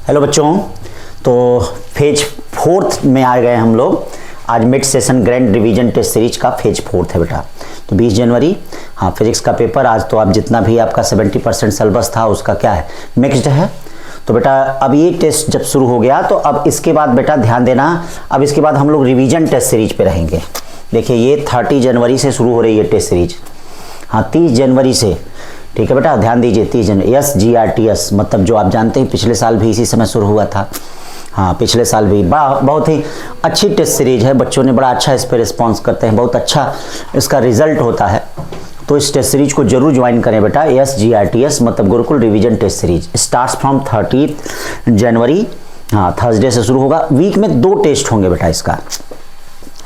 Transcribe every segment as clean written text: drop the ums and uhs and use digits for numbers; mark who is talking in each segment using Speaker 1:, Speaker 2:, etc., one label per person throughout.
Speaker 1: Hello बच्चों, तो phase fourth में आ गए हम लोग। आज mid session grand revision test series का फेज फोर्थ है बेटा। तो 20 जनवरी हाँ फिजिक्स का पेपर आज तो आप जितना भी आपका 70% सिलेबस था उसका क्या है, मिक्स्ड है। तो बेटा अब ये टेस्ट जब शुरू हो गया तो अब इसके बाद बेटा ध्यान देना, अब इसके बाद हम लोग रिवीजन टेस्ट सीरीज पे रहेंगे। देखिए ये 30 जनवरी से शुरू हो रही है टेस्ट सीरीज। हाँ 30 जनवरी से, ठीक है बेटा, ध्यान दीजिए। 30 जनवरी SGRTS मतलब जो आप जानते हैं पिछले साल भी इसी समय शुरू हुआ था। हाँ पिछले साल भी बहुत ही अच्छी टेस्ट सीरीज है, बच्चों ने बड़ा अच्छा इस पर रिस्पॉन्स करते हैं, बहुत अच्छा इसका रिजल्ट होता है। तो इस टेस्ट सीरीज को जरूर ज्वाइन करें बेटा। SGRTS मतलब Gurukul revision test series starts from 30 January. हाँ थर्सडे से शुरू होगा। वीक में 2 टेस्ट होंगे बेटा, इसका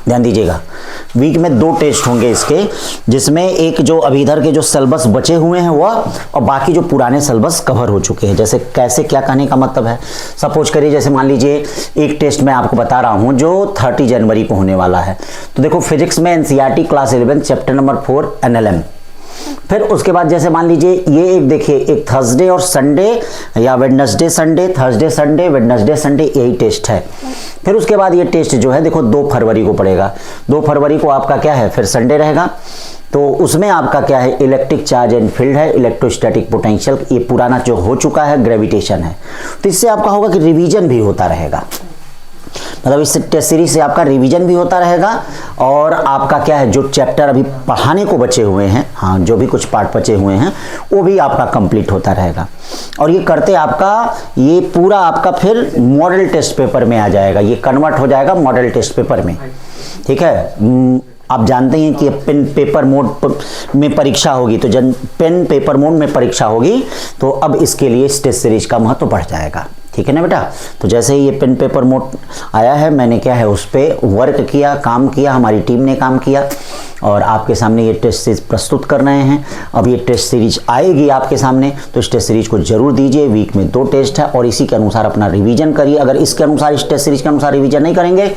Speaker 1: ध्यान दीजिएगा। वीक में 2 टेस्ट होंगे इसके, जिसमें एक जो अभी इधर के जो सिलेबस बचे हुए हैं वह, और बाकी जो पुराने सिलेबस कवर हो चुके हैं। जैसे कैसे क्या कहने का मतलब है, सपोज करिए जैसे मान लीजिए एक टेस्ट मैं आपको बता रहा हूं जो 30 जनवरी को होने वाला है। तो देखो फिजिक्स में NCERT class 11 chapter number 4 NLM। फिर उसके बाद जैसे मान लीजिए ये एक देखिए, एक थर्सडे और संडे या Wednesday Sunday, Thursday Sunday, Wednesday Sunday, यही टेस्ट है। फिर उसके बाद ये टेस्ट जो है देखो 2 फरवरी को पड़ेगा। 2 फरवरी को आपका क्या है, फिर संडे रहेगा। तो उसमें आपका क्या है, इलेक्ट्रिक चार्ज एंड फील्ड है, इलेक्ट्रोस्टैटिक पोटेंशियल, ये पुराना जो हो चुका है ग्रेविटेशन है। तो इससे आपका होगा कि रिवीजन भी होता रहेगा, मतलब इस टेस्ट सीरीज से आपका रिवीजन भी होता रहेगा और आपका क्या है, जो चैप्टर अभी पढ़ाने को बचे हुए हैं, हाँ जो भी कुछ पार्ट बचे हुए हैं वो भी आपका कंप्लीट होता रहेगा। और ये करते आपका ये पूरा आपका फिर मॉडल टेस्ट पेपर में आ जाएगा, ये कन्वर्ट हो जाएगा मॉडल टेस्ट पेपर में। ठीक है, आप जानते हैं कि पेन पेपर मोड में परीक्षा होगी, तो पेन पेपर मोड में परीक्षा होगी तो अब इसके लिए इस टेस्ट सीरीज का महत्व बढ़ जाएगा। ठीक है ना बेटा। तो जैसे ही ये पेन पेपर मोड आया है, मैंने क्या है उस पर वर्क किया, काम किया, हमारी टीम ने काम किया और आपके सामने ये टेस्ट सीरीज प्रस्तुत कर रहे हैं। अब ये टेस्ट सीरीज आएगी आपके सामने, तो इस टेस्ट सीरीज को जरूर दीजिए। वीक में 2 टेस्ट है और इसी के अनुसार अपना रिवीजन करिए। अगर इसके अनुसार, इस टेस्ट सीरीज के अनुसार रिवीजन नहीं करेंगे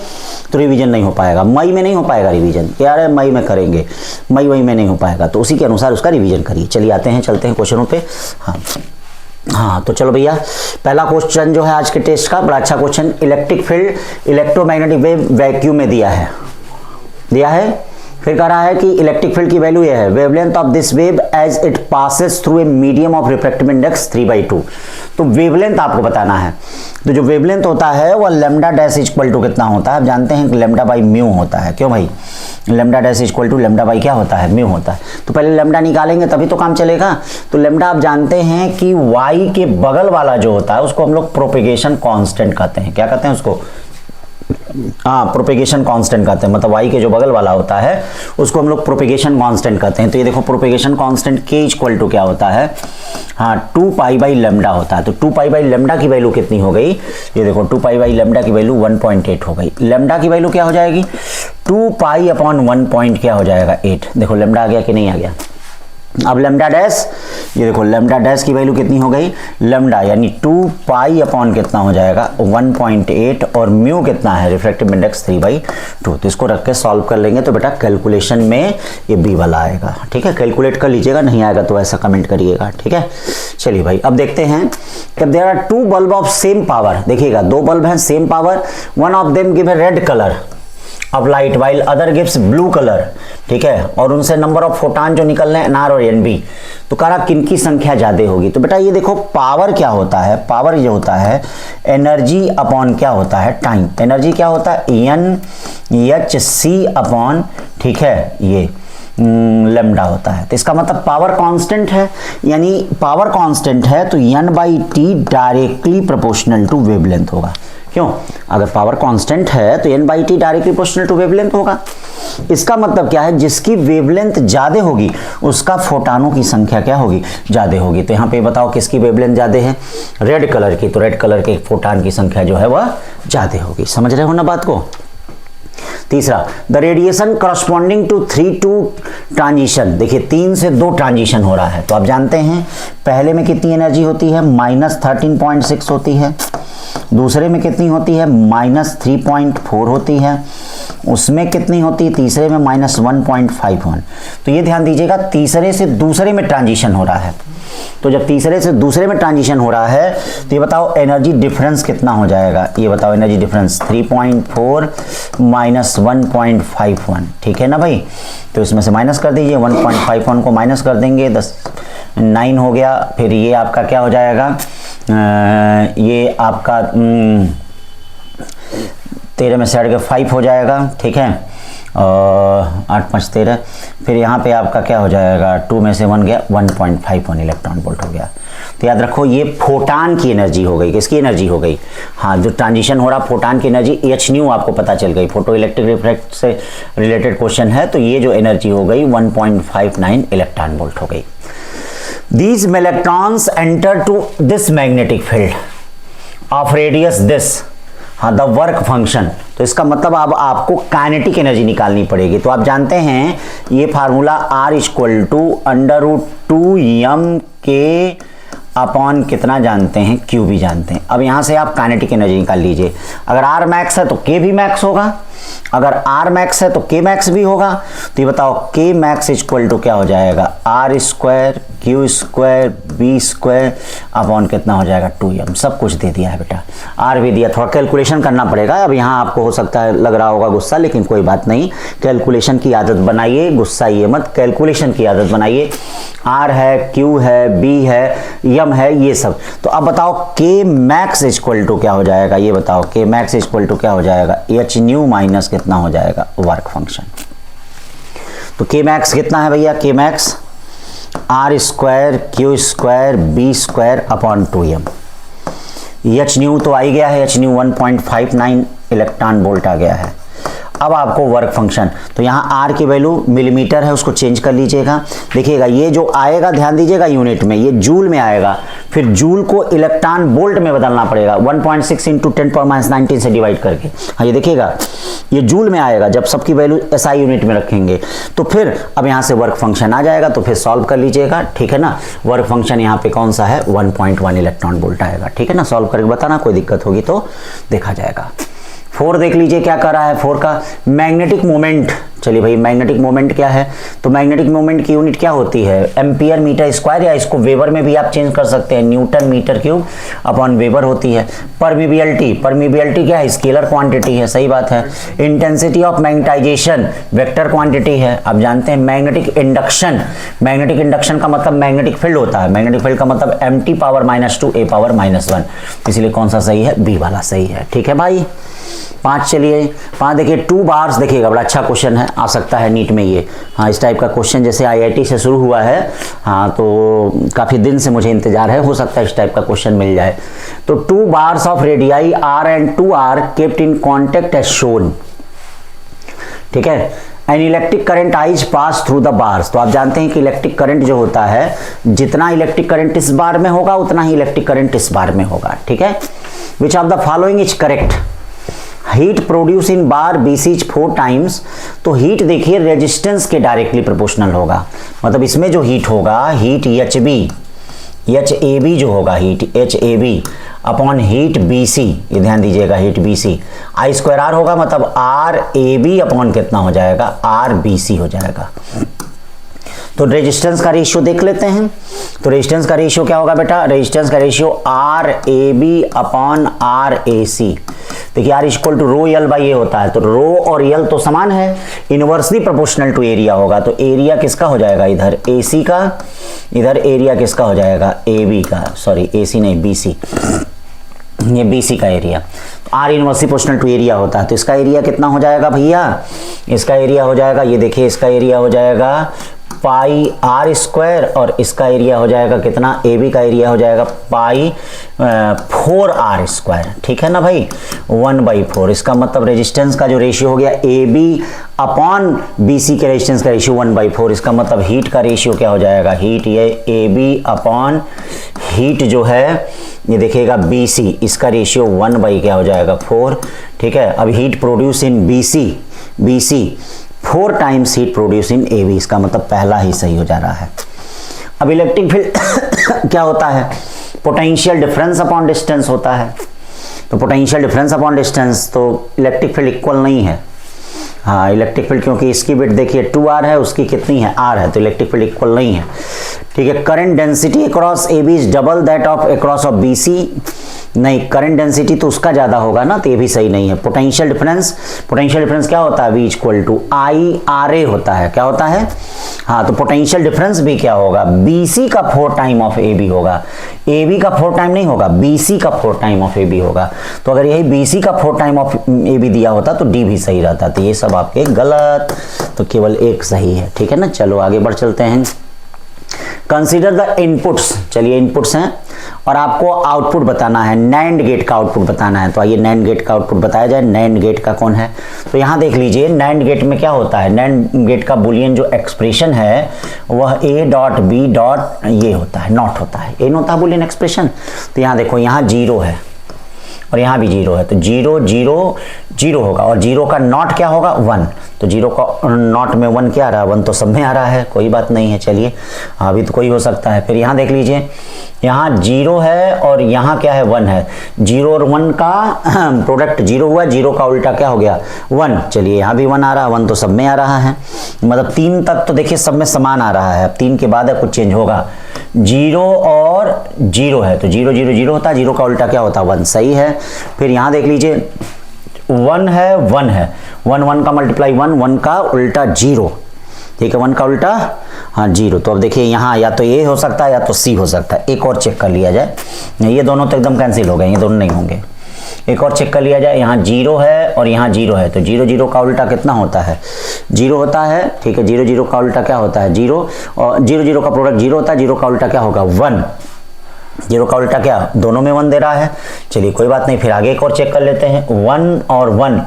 Speaker 1: तो रिवीजन नहीं हो पाएगा। मई में नहीं हो पाएगा रिवीजन, यार है मई में करेंगे, मई में नहीं हो पाएगा, तो उसी के अनुसार उसका रिवीजन करिए। चलिए आते हैं, चलते हैं क्वेश्चनों पे। हाँ तो चलो भैया, पहला क्वेश्चन जो है आज के टेस्ट का बड़ा अच्छा question, electric field electromagnetic wave vacuum में दिया है। फिर कह रहा है कि इलेक्ट्रिक फील्ड की वैल्यू ये है, wavelength of this wave as it passes through a medium of refractive index 3/2। तो वेवलेंथ आपको बताना है। तो जो वेवलेंथ होता है वह लैम्डा डैश इक्वल टू कितना होता है, आप जानते हैं कि लैम्डा बाई म्यू होता है। क्यों भाई, lambda dash equal to lambda by क्या होता है, म्यू होता है। तो पहले लैम्डा निकालेंगे तभी तो काम चलेगा। तो लैम्डा आप जानते हैं कि वाई के बगल वाला जो होता है उसको हम लोग प्रोपेगेशन कांस्टेंट कहते हैं। क्या कहते हैं उसको, हाँ प्रोपेगेशन कांस्टेंट कहते हैं। मतलब वाई के जो बगल वाला होता है उसको हम लोग प्रोपेगेशन कांस्टेंट कहते हैं। तो ये देखो प्रोपेगेशन कांस्टेंट के इक्वल टू क्या होता है, हाँ 2 पाई बाई लैम्डा होता है। तो 2 पाई बाई लैम्डा की वैल्यू कितनी हो गई, ये देखो 2 पाई बाई लैम्डा की वैल्यू 1.8 हो गई। लैम्डा की वैल्यू क्या हो जाएगी, 2 पाई अपॉन 1 क्या हो जाएगा 8। देखो लैम्डा आ गया कि नहीं आ गया। अब लैम्डा डैश, ये देखो लैम्डा डैश की वैल्यू कितनी हो गई, लैम्डा यानी 2 पाई अपॉन कितना हो जाएगा 1.8 और म्यू कितना है, रिफ्रैक्टिव इंडेक्स 3/2। तो इसको रख के सॉल्व कर लेंगे तो बेटा कैलकुलेशन में ये बी वाला आएगा। ठीक है, कैलकुलेट कर लीजिएगा, नहीं आएगा तो ऐसा कमेंट करिएगा। ठीक है, चलिए भाई अब देखते हैं। जब there are 2 bulb of same power, देखिएगा 2 बल्ब हैं same power, one of them give a red colour of light while other gives blue colour. ठीक है, और उनसे नंबर ऑफ फोटान जो निकल रहे हैं NR और NB, तो कह रहा किनकी संख्या ज्यादा होगी। तो बेटा ये देखो पावर क्या होता है, पावर ये होता है एनर्जी अपॉन क्या होता है टाइम। एनर्जी क्या होता है NHC अपॉन, ठीक है, ये लैम्डा होता है। तो इसका मतलब पावर कांस्टेंट है, यानी पावर कांस्टेंट है तो N/T directly proportional to wavelength होगा। क्यों, अगर पावर कांस्टेंट है तो N/T directly proportional to wavelength होगा। इसका मतलब क्या है, जिसकी वेवलेंथ ज्यादा होगी उसका फोटानों की संख्या क्या होगी, ज्यादा होगी। तो यहाँ पे बताओ किसकी वेवलेंथ ज्यादा है, रेड कलर की। तो रेड कलर के फोटान की संख्या जो है वह ज्यादा होगी। समझ रहे हो ना बात को। तीसरा, the radiation corresponding to 3-2 transition. देखिए 3 से 2 ट्रांजिशन हो रहा है। तो आप जानते हैं पहले में कितनी एनर्जी होती है, -13.6 होती है। दूसरे में कितनी होती है, -3.4 होती है। उसमें कितनी होती है, तीसरे में -1.51। तो ये ध्यान दीजिएगा, तीसरे से दूसरे में ट्रांजिशन हो रहा है। तो जब तीसरे से दूसरे में ट्रांजिशन हो रहा है तो ये बताओ एनर्जी डिफरेंस कितना हो जाएगा, ये बताओ एनर्जी डिफरेंस 3.4 माइनस 1.51, ठीक है ना भाई। तो इसमें से माइनस कर दीजिए, 1.51 को माइनस कर देंगे, 9 हो गया। फिर ये आपका क्या हो जाएगा, ये आपका 13 में से हट के 5 हो जाएगा, ठीक है, और 8 5 13। फिर यहाँ पे आपका क्या हो जाएगा, 2 में से 1 गया, 1.51 इलेक्ट्रॉन वोल्ट हो गया। तो याद रखो ये फोटान की एनर्जी हो गई, किसकी एनर्जी हो गई, हाँ जो ट्रांजिशन हो रहा फोटान की एनर्जी एच न्यू आपको पता चल गई, फोटो इलेक्ट्रिक रिफ्लेक्ट से रिलेटेड क्वेश्चन है। तो ये जो एनर्जी हो गई 1.59 इलेक्ट्रॉन वोल्ट हो गई। These electrons enter to this magnetic field of radius this, हाँ द वर्क फंक्शन। तो इसका मतलब अब आपको काइनेटिक एनर्जी निकालनी पड़ेगी। तो आप जानते हैं ये formula R equal to √2m के अपॉन कितना जानते हैं, Q भी जानते हैं। अब यहाँ से आप काइनेटिक एनर्जी निकाल लीजिए। अगर R मैक्स है तो K भी मैक्स होगा, अगर R मैक्स है तो K मैक्स भी होगा। तो ये बताओ K मैक्स इक्वल टू क्या हो जाएगा, R square Q square B square upon कितना हो जाएगा 2m। सब कुछ दे दिया है बेटा, R भी दिया, थोड़ा कैलकुलेशन करना पड़ेगा। अब यहाँ आपको हो सकता है लग रहा होगा गुस्सा, लेकिन कोई बात नहीं, कैलकुलेशन की आदत बनाइए, गुस्सा ये मत, कैलकुलेशन की आदत बनाइए। R है, Q है, B है, M है, ये सब। तो अब बताओ K मैक्स इक्वल टू क्या हो जाएगा, ये बताओ K मैक्स इक्वल टू क्या हो जाएगा, H न्यू माइनस कितना हो जाएगा वर्क फंक्शन। तो K मैक्स कितना है भैया, K max R square Q square B square upon 2m। H new तो आ ही गया है, H न्यू 1.59 इलेक्ट्रॉन वोल्ट आ गया है। अब आपको वर्क फंक्शन, तो यहाँ R की वैल्यू मिलीमीटर है, उसको चेंज कर लीजिएगा। देखिएगा ये जो आएगा, ध्यान दीजिएगा यूनिट में, ये जूल में आएगा, फिर जूल को इलेक्ट्रॉन वोल्ट में बदलना पड़ेगा 1.6 इंटू 10⁻19 से डिवाइड करके। हाँ ये देखिएगा ये जूल में आएगा जब सबकी वैल्यू SI यूनिट में रखेंगे। तो फिर अब यहाँ से वर्क फंक्शन आ जाएगा, तो फिर सॉल्व कर लीजिएगा, ठीक है ना। वर्क फंक्शन यहाँ पे कौन सा है, 1.1 इलेक्ट्रॉन वोल्ट आएगा, ठीक है ना। सॉल्व करके बताना, कोई दिक्कत होगी तो देखा जाएगा। 4 देख लीजिए क्या कर रहा है, 4 का मैग्नेटिक मोमेंट। चलिए भाई मैग्नेटिक मोमेंट क्या है, तो मैग्नेटिक मोमेंट की यूनिट क्या होती है, एम्पियर मीटर स्क्वायर, या इसको वेबर में भी आप चेंज कर सकते हैं, Newton metre cube upon Weber होती है। परमिबिलिटी, परमिबिलिटी क्या है, स्केलर क्वांटिटी है, सही बात है। Intensity of magnetization vector quantity है। आप जानते हैं मैग्नेटिक इंडक्शन, मैग्नेटिक इंडक्शन का मतलब मैग्नेटिक फील्ड होता है, मैग्नेटिक फील्ड का मतलब mt पावर -2 a पावर -1, इसलिए कौन सा सही है, बी वाला सही है, ठीक है भाई। 5 चलिए 5 देखिए 2 बार्स, देखिएगा बड़ा अच्छा क्वेश्चन है, आ सकता है नीट में ये। हाँ इस टाइप का क्वेश्चन जैसे IIT से शुरू हुआ है, हाँ तो काफ़ी दिन से मुझे इंतजार है, हो सकता है इस टाइप का क्वेश्चन मिल जाए। तो 2 bars of radii R and 2R kept in contact as shown, ठीक है। An electric current is pass through the bars. तो आप जानते हैं कि इलेक्ट्रिक करंट जो होता है, जितना इलेक्ट्रिक करंट इस बार में होगा उतना ही इलेक्ट्रिक करंट इस बार में होगा, ठीक है। Which of the following is correct, heat produce in bar BC 4 times. तो हीट देखिए रेजिस्टेंस के डायरेक्टली प्रोपोर्शनल होगा, मतलब इसमें जो हीट होगा, हीट HAB जो होगा, heat HAB upon heat BC, ये ध्यान दीजिएगा, heat BC I square R होगा, मतलब RAB अपॉन कितना हो जाएगा, RBC हो जाएगा। तो रेजिस्टेंस का रेशियो देख लेते हैं। तो रेजिस्टेंस का रेशियो क्या होगा बेटा, रेजिस्टेंस का रेशियो RAB अपॉन RAC। देखिए R equal to rho L by A होता है, तो रो और L तो समान है, इनवर्सली प्रोपोर्शनल टू एरिया होगा। तो एरिया किसका हो जाएगा, इधर AC का, इधर एरिया किसका हो जाएगा, AB का, सॉरी AC नहीं BC, ये BC का एरिया। तो R inversely proportional to area होता है, तो इसका एरिया कितना हो जाएगा भैया, इसका एरिया हो जाएगा, ये देखिए इसका एरिया हो जाएगा पाई R स्क्वायर, और इसका एरिया हो जाएगा कितना, AB का एरिया हो जाएगा पाई 4R स्क्वायर, ठीक है ना भाई, 1/4। इसका मतलब रेजिस्टेंस का जो रेशियो हो गया AB अपॉन BC के रेजिस्टेंस का रेशियो 1/4। इसका मतलब हीट का रेशियो क्या हो जाएगा, हीट ये AB अपॉन हीट जो है ये देखिएगा BC, इसका रेशियो 1 क्या हो जाएगा 4, ठीक है। अब heat produce in BC 4 times heat produce in AB, इसका मतलब पहला ही सही हो जा रहा है। अब इलेक्ट्रिक फील्ड क्या होता है, पोटेंशियल डिफरेंस अपॉन डिस्टेंस होता है। तो पोटेंशियल डिफरेंस अपॉन डिस्टेंस, तो इलेक्ट्रिक फील्ड इक्वल नहीं है, हाँ इलेक्ट्रिक फील्ड, क्योंकि इसकी बिट देखिए 2R है, उसकी कितनी है R है, तो इलेक्ट्रिक फील्ड इक्वल नहीं है। ठीक है, current density across A B is double that of across of B C, नहीं करंट डेंसिटी तो उसका ज्यादा होगा ना, तो ये भी सही नहीं है। पोटेंशियल डिफरेंस क्या होता है, V equal to I R A होता है, क्या होता है, हाँ तो पोटेंशियल डिफरेंस भी क्या होगा, BC का 4 टाइम ऑफ AB होगा, AB का 4 टाइम नहीं होगा, BC का 4 टाइम ऑफ AB होगा। तो अगर यही BC का 4 टाइम ऑफ AB दिया होता तो D भी सही रहता, तो ये सब आपके गलत, तो केवल एक सही है, ठीक है ना। चलो आगे बढ़ चलते हैं। कंसीडर द इनपुट्स, चलिए इनपुट्स हैं और आपको आउटपुट बताना है, नैंड गेट का आउटपुट बताना है। तो आइए नैंड गेट का आउटपुट बताया जाए। नैंड गेट का कौन है, तो यहां देख लीजिए नैंड गेट में क्या होता है, नैंड गेट का बुलियन जो एक्सप्रेशन है वह A डॉट B डॉट ये होता है, नॉट होता है, ये होता है बुलियन एक्सप्रेशन। तो यहां देखो यहाँ 0 है और यहाँ भी 0 है, तो 0 0 0 होगा और 0 का नॉट क्या होगा 1, तो 0 का नॉट में 1 क्या आ रहा है, 1 तो सब में आ रहा है, कोई बात नहीं है। चलिए अभी तो कोई हो सकता है। फिर यहाँ देख लीजिए यहाँ 0 है और यहाँ क्या है 1 है, 0 और 1 का प्रोडक्ट 0 हुआ, 0 का उल्टा क्या हो गया 1। चलिए यहाँ भी 1 आ रहा है, 1 तो सब में आ रहा है, मतलब 3 तक तो देखिए सब में समान आ रहा है। अब 3 के बाद कुछ चेंज होगा, 0 और 0 है तो 0 0 0 होता है, 0 का उल्टा क्या होता है 1, सही है। फिर यहाँ देख लीजिए 1 है 1 है, 1 1 का मल्टीप्लाई 1, 1 का उल्टा 0, ठीक है, 1 का उल्टा हाँ 0। तो अब देखिए यहाँ या तो ए हो सकता है या तो सी हो सकता है, एक और चेक कर लिया जाए, ये दोनों तो एकदम कैंसिल हो गए, ये दोनों नहीं होंगे। एक और चेक कर लिया जाए, यहाँ 0 है और यहाँ 0 है, तो 0 0 का उल्टा कितना होता है 0 होता है, ठीक है। 0 0 का उल्टा क्या होता है 0, और 0 0 का प्रोडक्ट 0 होता है, 0 का उल्टा क्या होगा 1, 0 का उल्टा क्या, दोनों में 1 दे रहा है। चलिए कोई बात नहीं, फिर आगे एक और चेक कर लेते हैं, 1 और 1,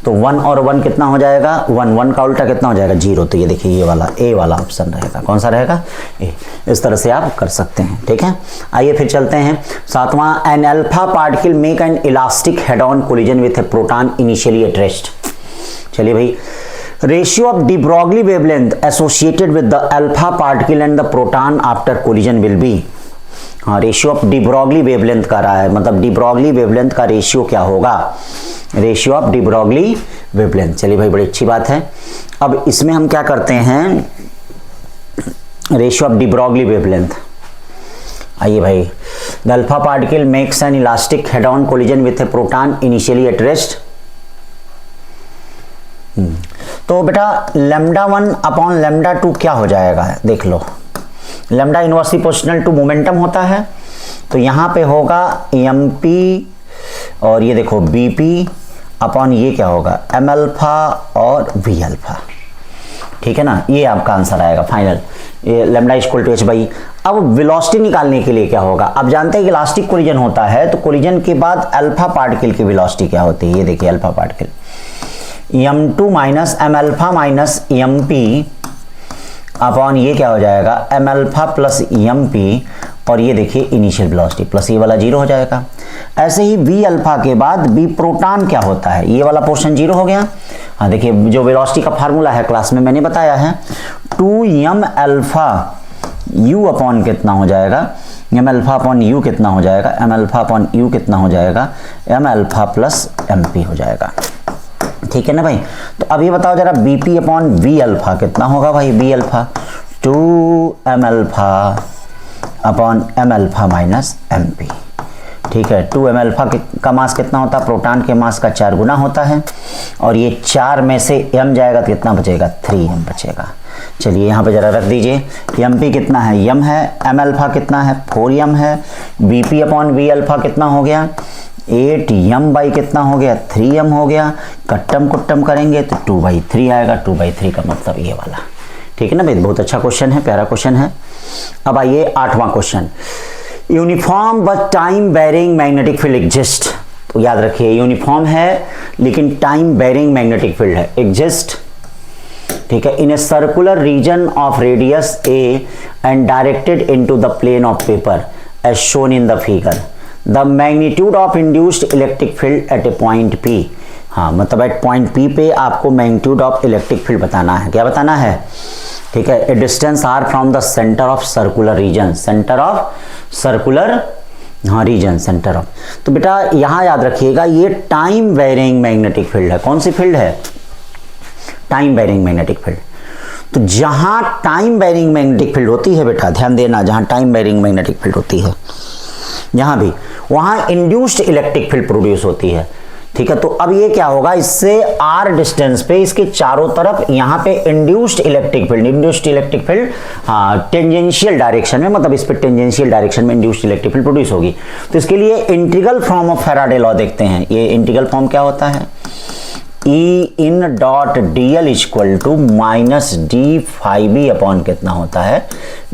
Speaker 1: तो 1 और 1 कितना हो जाएगा 1, 1 का उल्टा कितना हो जाएगा 0, तो ये देखिए ये वाला ए वाला ऑप्शन रहेगा, कौन सा रहेगा ए। इस तरह से आप कर सकते हैं, ठीक है। आइए फिर चलते हैं 7वां, an alpha particle make an elastic head on collision with a proton initially at rest. चलिए भाई, ratio of de Broglie wavelength associated with the alpha particle and the proton after collision will be, हाँ ratio of de Broglie wavelength का रहा है, मतलब de Broglie wavelength का ratio क्या होगा, ratio of de Broglie wavelength. चलिए भाई बड़ी अच्छी बात है। अब इसमें हम क्या करते हैं, ratio of de Broglie wavelength, आइए भाई, the alpha particle makes an elastic head on collision with a proton initially at rest. तो बेटा λ1 अपॉन λ2 क्या हो जाएगा, देख लो, lambda inversely proportional to momentum होता है, तो यहाँ पे होगा mp और ये देखो bp अपॉन ये क्या होगा m अल्फा और v अल्फा, ठीक है ना, ये आपका आंसर आएगा फाइनल, ये lambda equal to h by. अब वेलोसिटी निकालने के लिए क्या होगा, अब जानते हैं कि इलास्टिक कोलिजन होता है, तो कोलिजन के बाद अल्फा पार्टिकल की वेलोसिटी क्या होती है, ये देखिए alpha particle m2 minus m alpha minus mp upon ये क्या हो जाएगा m अल्फा प्लस mp, और ये देखिए इनिशियल वेलोसिटी प्लस ये वाला 0 हो जाएगा। ऐसे ही v अल्फा के बाद b प्रोटॉन क्या होता है, ये वाला पोर्शन 0 हो गया। हाँ देखिए जो वेलोसिटी का फार्मूला है क्लास में मैंने बताया है, 2m अल्फा u अपॉन कितना हो जाएगा, m अल्फा अपॉन u कितना हो जाएगा, m अल्फा अपॉन u कितना हो जाएगा, m अल्फा प्लस mp हो जाएगा, ठीक है ना भाई। तो अब ये बताओ जरा bp अपॉन v अल्फा कितना होगा भाई, b alpha 2m alpha upon m alpha minus mp, ठीक है। 2m अल्फा का मास कितना होता है, प्रोटॉन के मास का 4 गुना होता है, और ये 4 में से m जाएगा तो कितना बचेगा 3m बचेगा। चलिए यहाँ पे जरा रख दीजिए, mp कितना है m है, m अल्फा कितना है 4m है, bp अपॉन v अल्फा कितना हो गया 8m बाई कितना हो गया 3m हो गया, कट्टम कुट्टम करेंगे तो 2/3 आएगा, 2/3 का मतलब ये वाला, ठीक है ना भाई। बहुत अच्छा क्वेश्चन है, प्यारा क्वेश्चन है। अब आइए 8वां question, uniform but time varying magnetic field exist. तो याद रखिए यूनिफॉर्म है लेकिन टाइम वेरिंग मैग्नेटिक फील्ड है, एग्जिस्ट, ठीक है, in a circular region of radius a and directed into the plane of paper as shown in the figure, the magnitude of induced electric field at a point P। हाँ मतलब eight point P पे आपको magnitude of electric field बताना है, क्या बताना है, ठीक है। ए distance r from the centre of circular region, centre of circular हाँ रीजन, सेंटर ऑफ। तो बेटा यहाँ याद रखिएगा ये टाइम वेरिंग मैग्नेटिक फील्ड है, कौन सी फील्ड है, टाइम वेरिंग मैग्नेटिक फील्ड। तो जहां टाइम वेरिंग मैग्नेटिक फील्ड होती है बेटा, ध्यान देना, जहां टाइम वेरिंग मैग्नेटिक फील्ड होती है यहां भी, वहां इंड्यूस्ड इलेक्ट्रिक फील्ड प्रोड्यूस होती है। ठीक है, तो अब ये क्या होगा, इससे r डिस्टेंस पे इसके चारों तरफ यहाँ पे इंड्यूस्ड इलेक्ट्रिक फील्ड हाँ टेंजेंशियल डायरेक्शन में, मतलब इस पे टेंजेंशियल डायरेक्शन में इंड्यूस्ड इलेक्ट्रिक फील्ड प्रोड्यूस होगी। तो इसके लिए integral form of Faraday law देखते हैं। ये इंटीग्रल फॉर्म क्या होता है, E in dot dl equal to minus D phi B upon कितना होता है,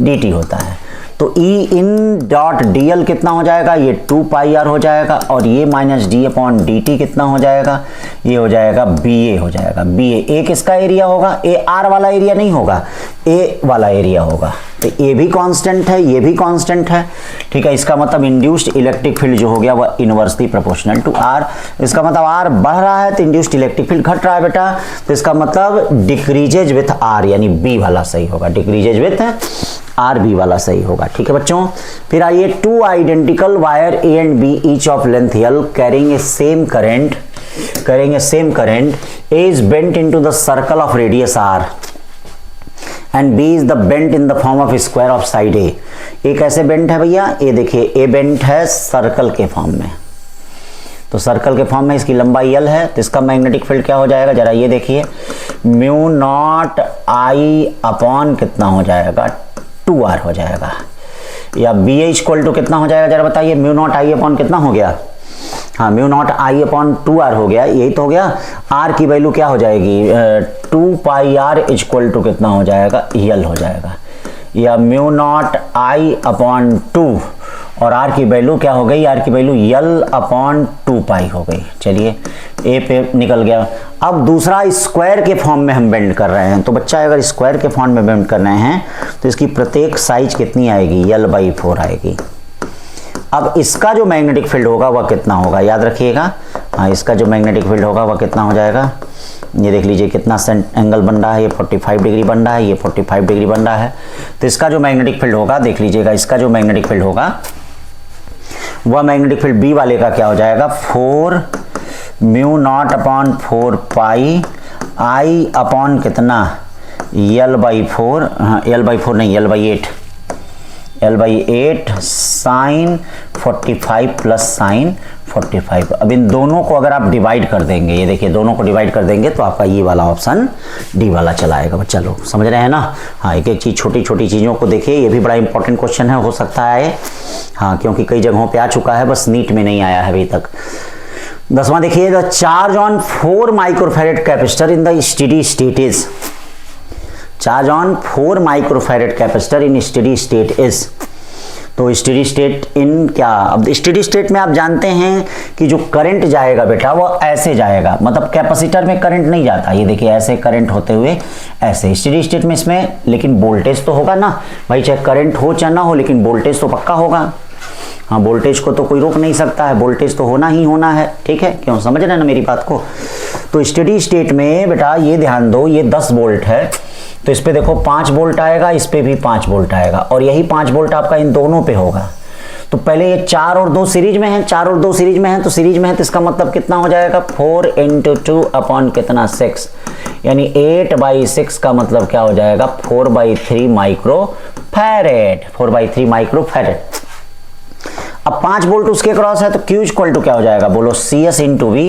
Speaker 1: dt होता है। तो E इन डॉट dl कितना हो जाएगा, ये 2 पाई r हो जाएगा, और ये माइनस डी अपॉन dt कितना हो जाएगा, ये हो जाएगा BA हो जाएगा। BA ए किसका एरिया होगा, ए R वाला एरिया नहीं होगा, ए वाला एरिया होगा। तो ये भी कांस्टेंट है, ये भी कांस्टेंट है। ठीक है, इसका मतलब इंड्यूस्ड इलेक्ट्रिक फील्ड जो हो गया वह इनवर्सली प्रोपोर्शनल टू R। इसका मतलब R बढ़ रहा है तो इंड्यूस्ड इलेक्ट्रिक फील्ड घट रहा है बेटा, तो इसका मतलब डिक्रीजेज विथ R, यानी B वाला सही होगा, डिक्रीजेज विथ R, B वाला सही होगा। ठीक है बच्चों, फिर आइए, two identical wire A and B each of length L carrying a same current, A is bent into the circle of radius R and B is the bent in the form of square of side A। ये कैसे bent है भैया, ये देखिए, A bent है circle के form में, तो सर्कल के फॉर्म में इसकी लंबाई L है, तो इसका मैग्नेटिक फील्ड क्या हो जाएगा, जरा ये देखिए, म्यू नॉट I अपॉन कितना हो जाएगा, 2R हो जाएगा, या BA इक्वल टू कितना हो जाएगा, जरा बताइए, म्यू नॉट I अपॉन कितना हो गया, हाँ mu naught I upon 2R हो गया, यही तो हो गया। R की वैल्यू क्या हो जाएगी, 2 पाई R इक्वल टू कितना हो जाएगा, L हो जाएगा, या म्यू नॉट I अपॉन 2, और R की वैल्यू क्या हो गई, R की वैल्यू L अपॉन 2 पाई हो गई। चलिए, A पे निकल गया। अब दूसरा स्क्वायर के फॉर्म में हम बेंड कर रहे हैं, तो बच्चा अगर स्क्वायर के फॉर्म में बेंड कर रहे हैं तो इसकी प्रत्येक साइज कितनी आएगी, L/4 आएगी। अब इसका जो मैग्नेटिक फील्ड होगा वह कितना होगा, याद रखिएगा, हाँ इसका जो मैग्नेटिक फील्ड होगा वह कितना हो जाएगा, ये देख लीजिए कितना एंगल बन रहा है, ये 45 डिग्री बन रहा है, ये 45 डिग्री बन रहा है। तो इसका जो मैग्नेटिक फील्ड होगा, देख लीजिएगा, इसका जो मैग्नेटिक फील्ड होगा वह मैग्नेटिक फील्ड B वाले का क्या हो जाएगा, 4 mu naught upon 4 pi I upon कितना, L/4, हाँ L/4 नहीं, L/8 साइन 45 प्लस साइन 45। अब इन दोनों को अगर आप डिवाइड कर देंगे, ये देखिए दोनों को डिवाइड कर देंगे तो आपका ये वाला ऑप्शन डी वाला चला आएगा। चलो समझ रहे हैं ना, हाँ एक एक चीज़, छोटी छोटी चीज़ों को देखिए, ये भी बड़ा इंपॉर्टेंट क्वेश्चन है, हो सकता है हाँ, क्योंकि कई जगहों पे आ चुका है, बस नीट में नहीं आया है अभी तक। 10वां देखिए, the charge on 4 microfarad capacitor in the steady state is, charge on 4 microfarad capacitor in steady state is, तो स्टेडी स्टेट इन क्या, अब स्टेडी स्टेट में आप जानते हैं कि जो करंट जाएगा बेटा वो ऐसे जाएगा, मतलब कैपेसिटर में करंट नहीं जाता, ये देखिए ऐसे करंट होते हुए ऐसे स्टेडी स्टेट में इसमें, लेकिन वोल्टेज तो होगा ना भाई, चाहे करंट हो चाहे ना हो, लेकिन वोल्टेज तो पक्का होगा। हाँ वोल्टेज को तो कोई रोक नहीं सकता है, वोल्टेज तो होना ही होना है, ठीक है, क्यों, समझ रहे हैं ना मेरी बात को। तो स्टेडी स्टेट में बेटा ये ध्यान दो, ये 10 वोल्ट है, तो इस पे देखो 5 वोल्ट आएगा, इस पे भी 5 वोल्ट आएगा, और यही 5 वोल्ट आपका इन दोनों पे होगा। तो पहले ये 4 और 2 सीरीज में है, 4 और 2 सीरीज में है, तो सीरीज में है तो इसका मतलब कितना हो जाएगा, 4 × 2 अपॉन कितना 6, यानी 8/6 का मतलब क्या हो जाएगा, 4/3 माइक्रोफैरेड, 4/3 माइक्रोफैरेड। अब 5 वोल्ट उसके क्रॉस है तो Q इक्वल टू क्या हो जाएगा, बोलो CS × V,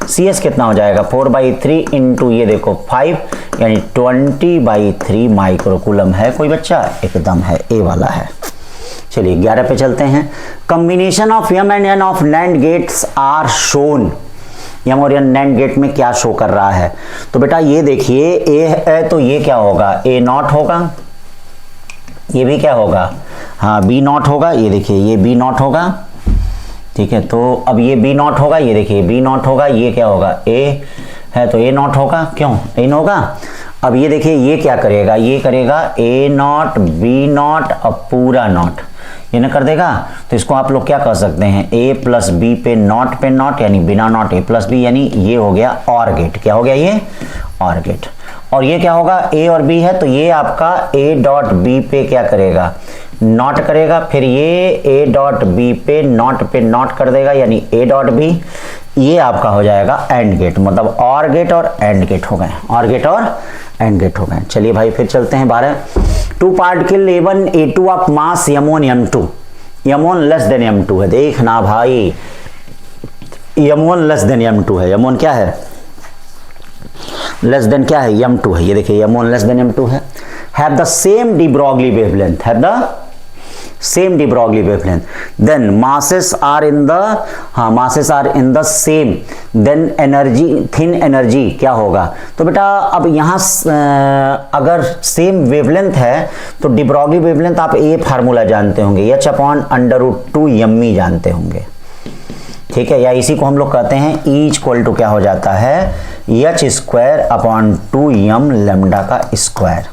Speaker 1: CS कितना हो जाएगा, 4/3 × ये देखो 5, यानी 20/3 माइक्रोकूलम है कोई बच्चा, एकदम है, ए वाला है। चलिए 11 पे चलते हैं। Combination of M and N of NAND gates are shown, M और N NAND गेट में क्या शो कर रहा है, तो बेटा ये देखिए A है तो ये क्या होगा, A0 होगा, ये भी क्या होगा, हाँ B0 होगा, ये देखिए ये B0 होगा, ठीक है। तो अब ये B0 होगा, ये देखिए B0 होगा, ये क्या होगा, A है तो A0 होगा, क्यों A होगा। अब ये देखिए ये क्या करेगा, ये करेगा A0 B0 अब पूरा नॉट, ये ना कर देगा, तो इसको आप लोग क्या कर सकते हैं, A प्लस B पे नॉट, यानी बिना नॉट A प्लस B, यानी ये हो गया और गेट, क्या हो गया ये और गेट। और ये क्या होगा, A और B है तो ये आपका A.B पे क्या करेगा, नॉट करेगा, फिर ये A.B पे नॉट कर देगा, यानी A.B, ये आपका हो जाएगा एंड गेट, मतलब और गेट और एंड गेट हो गए, और गेट और एंड गेट हो गए। चलिए भाई फिर चलते हैं 12। 2 particle A1 A2 of mass M1 M2, M1 less than M2 है। देखना भाई M1 लेस देन M2 है। M1 क्या है? लेस देन क्या है? M2 है। ये देखिए M1 लेस देन M2 है। Have the same de Broglie wavelength, have the same de Broglie wavelength, then masses are in the, हाँ masses are in the same, then energy, then energy क्या होगा? तो बेटा अब यहाँ अगर सेम वेवलेंथ है तो डी ब्रॉगली वेवलेंथ आप ये फार्मूला जानते होंगे, H/√2m जानते होंगे, ठीक है, या इसी को हम लोग कहते हैं E इक्वल टू क्या हो जाता है? H²/2m लैम्डा का स्क्वायर।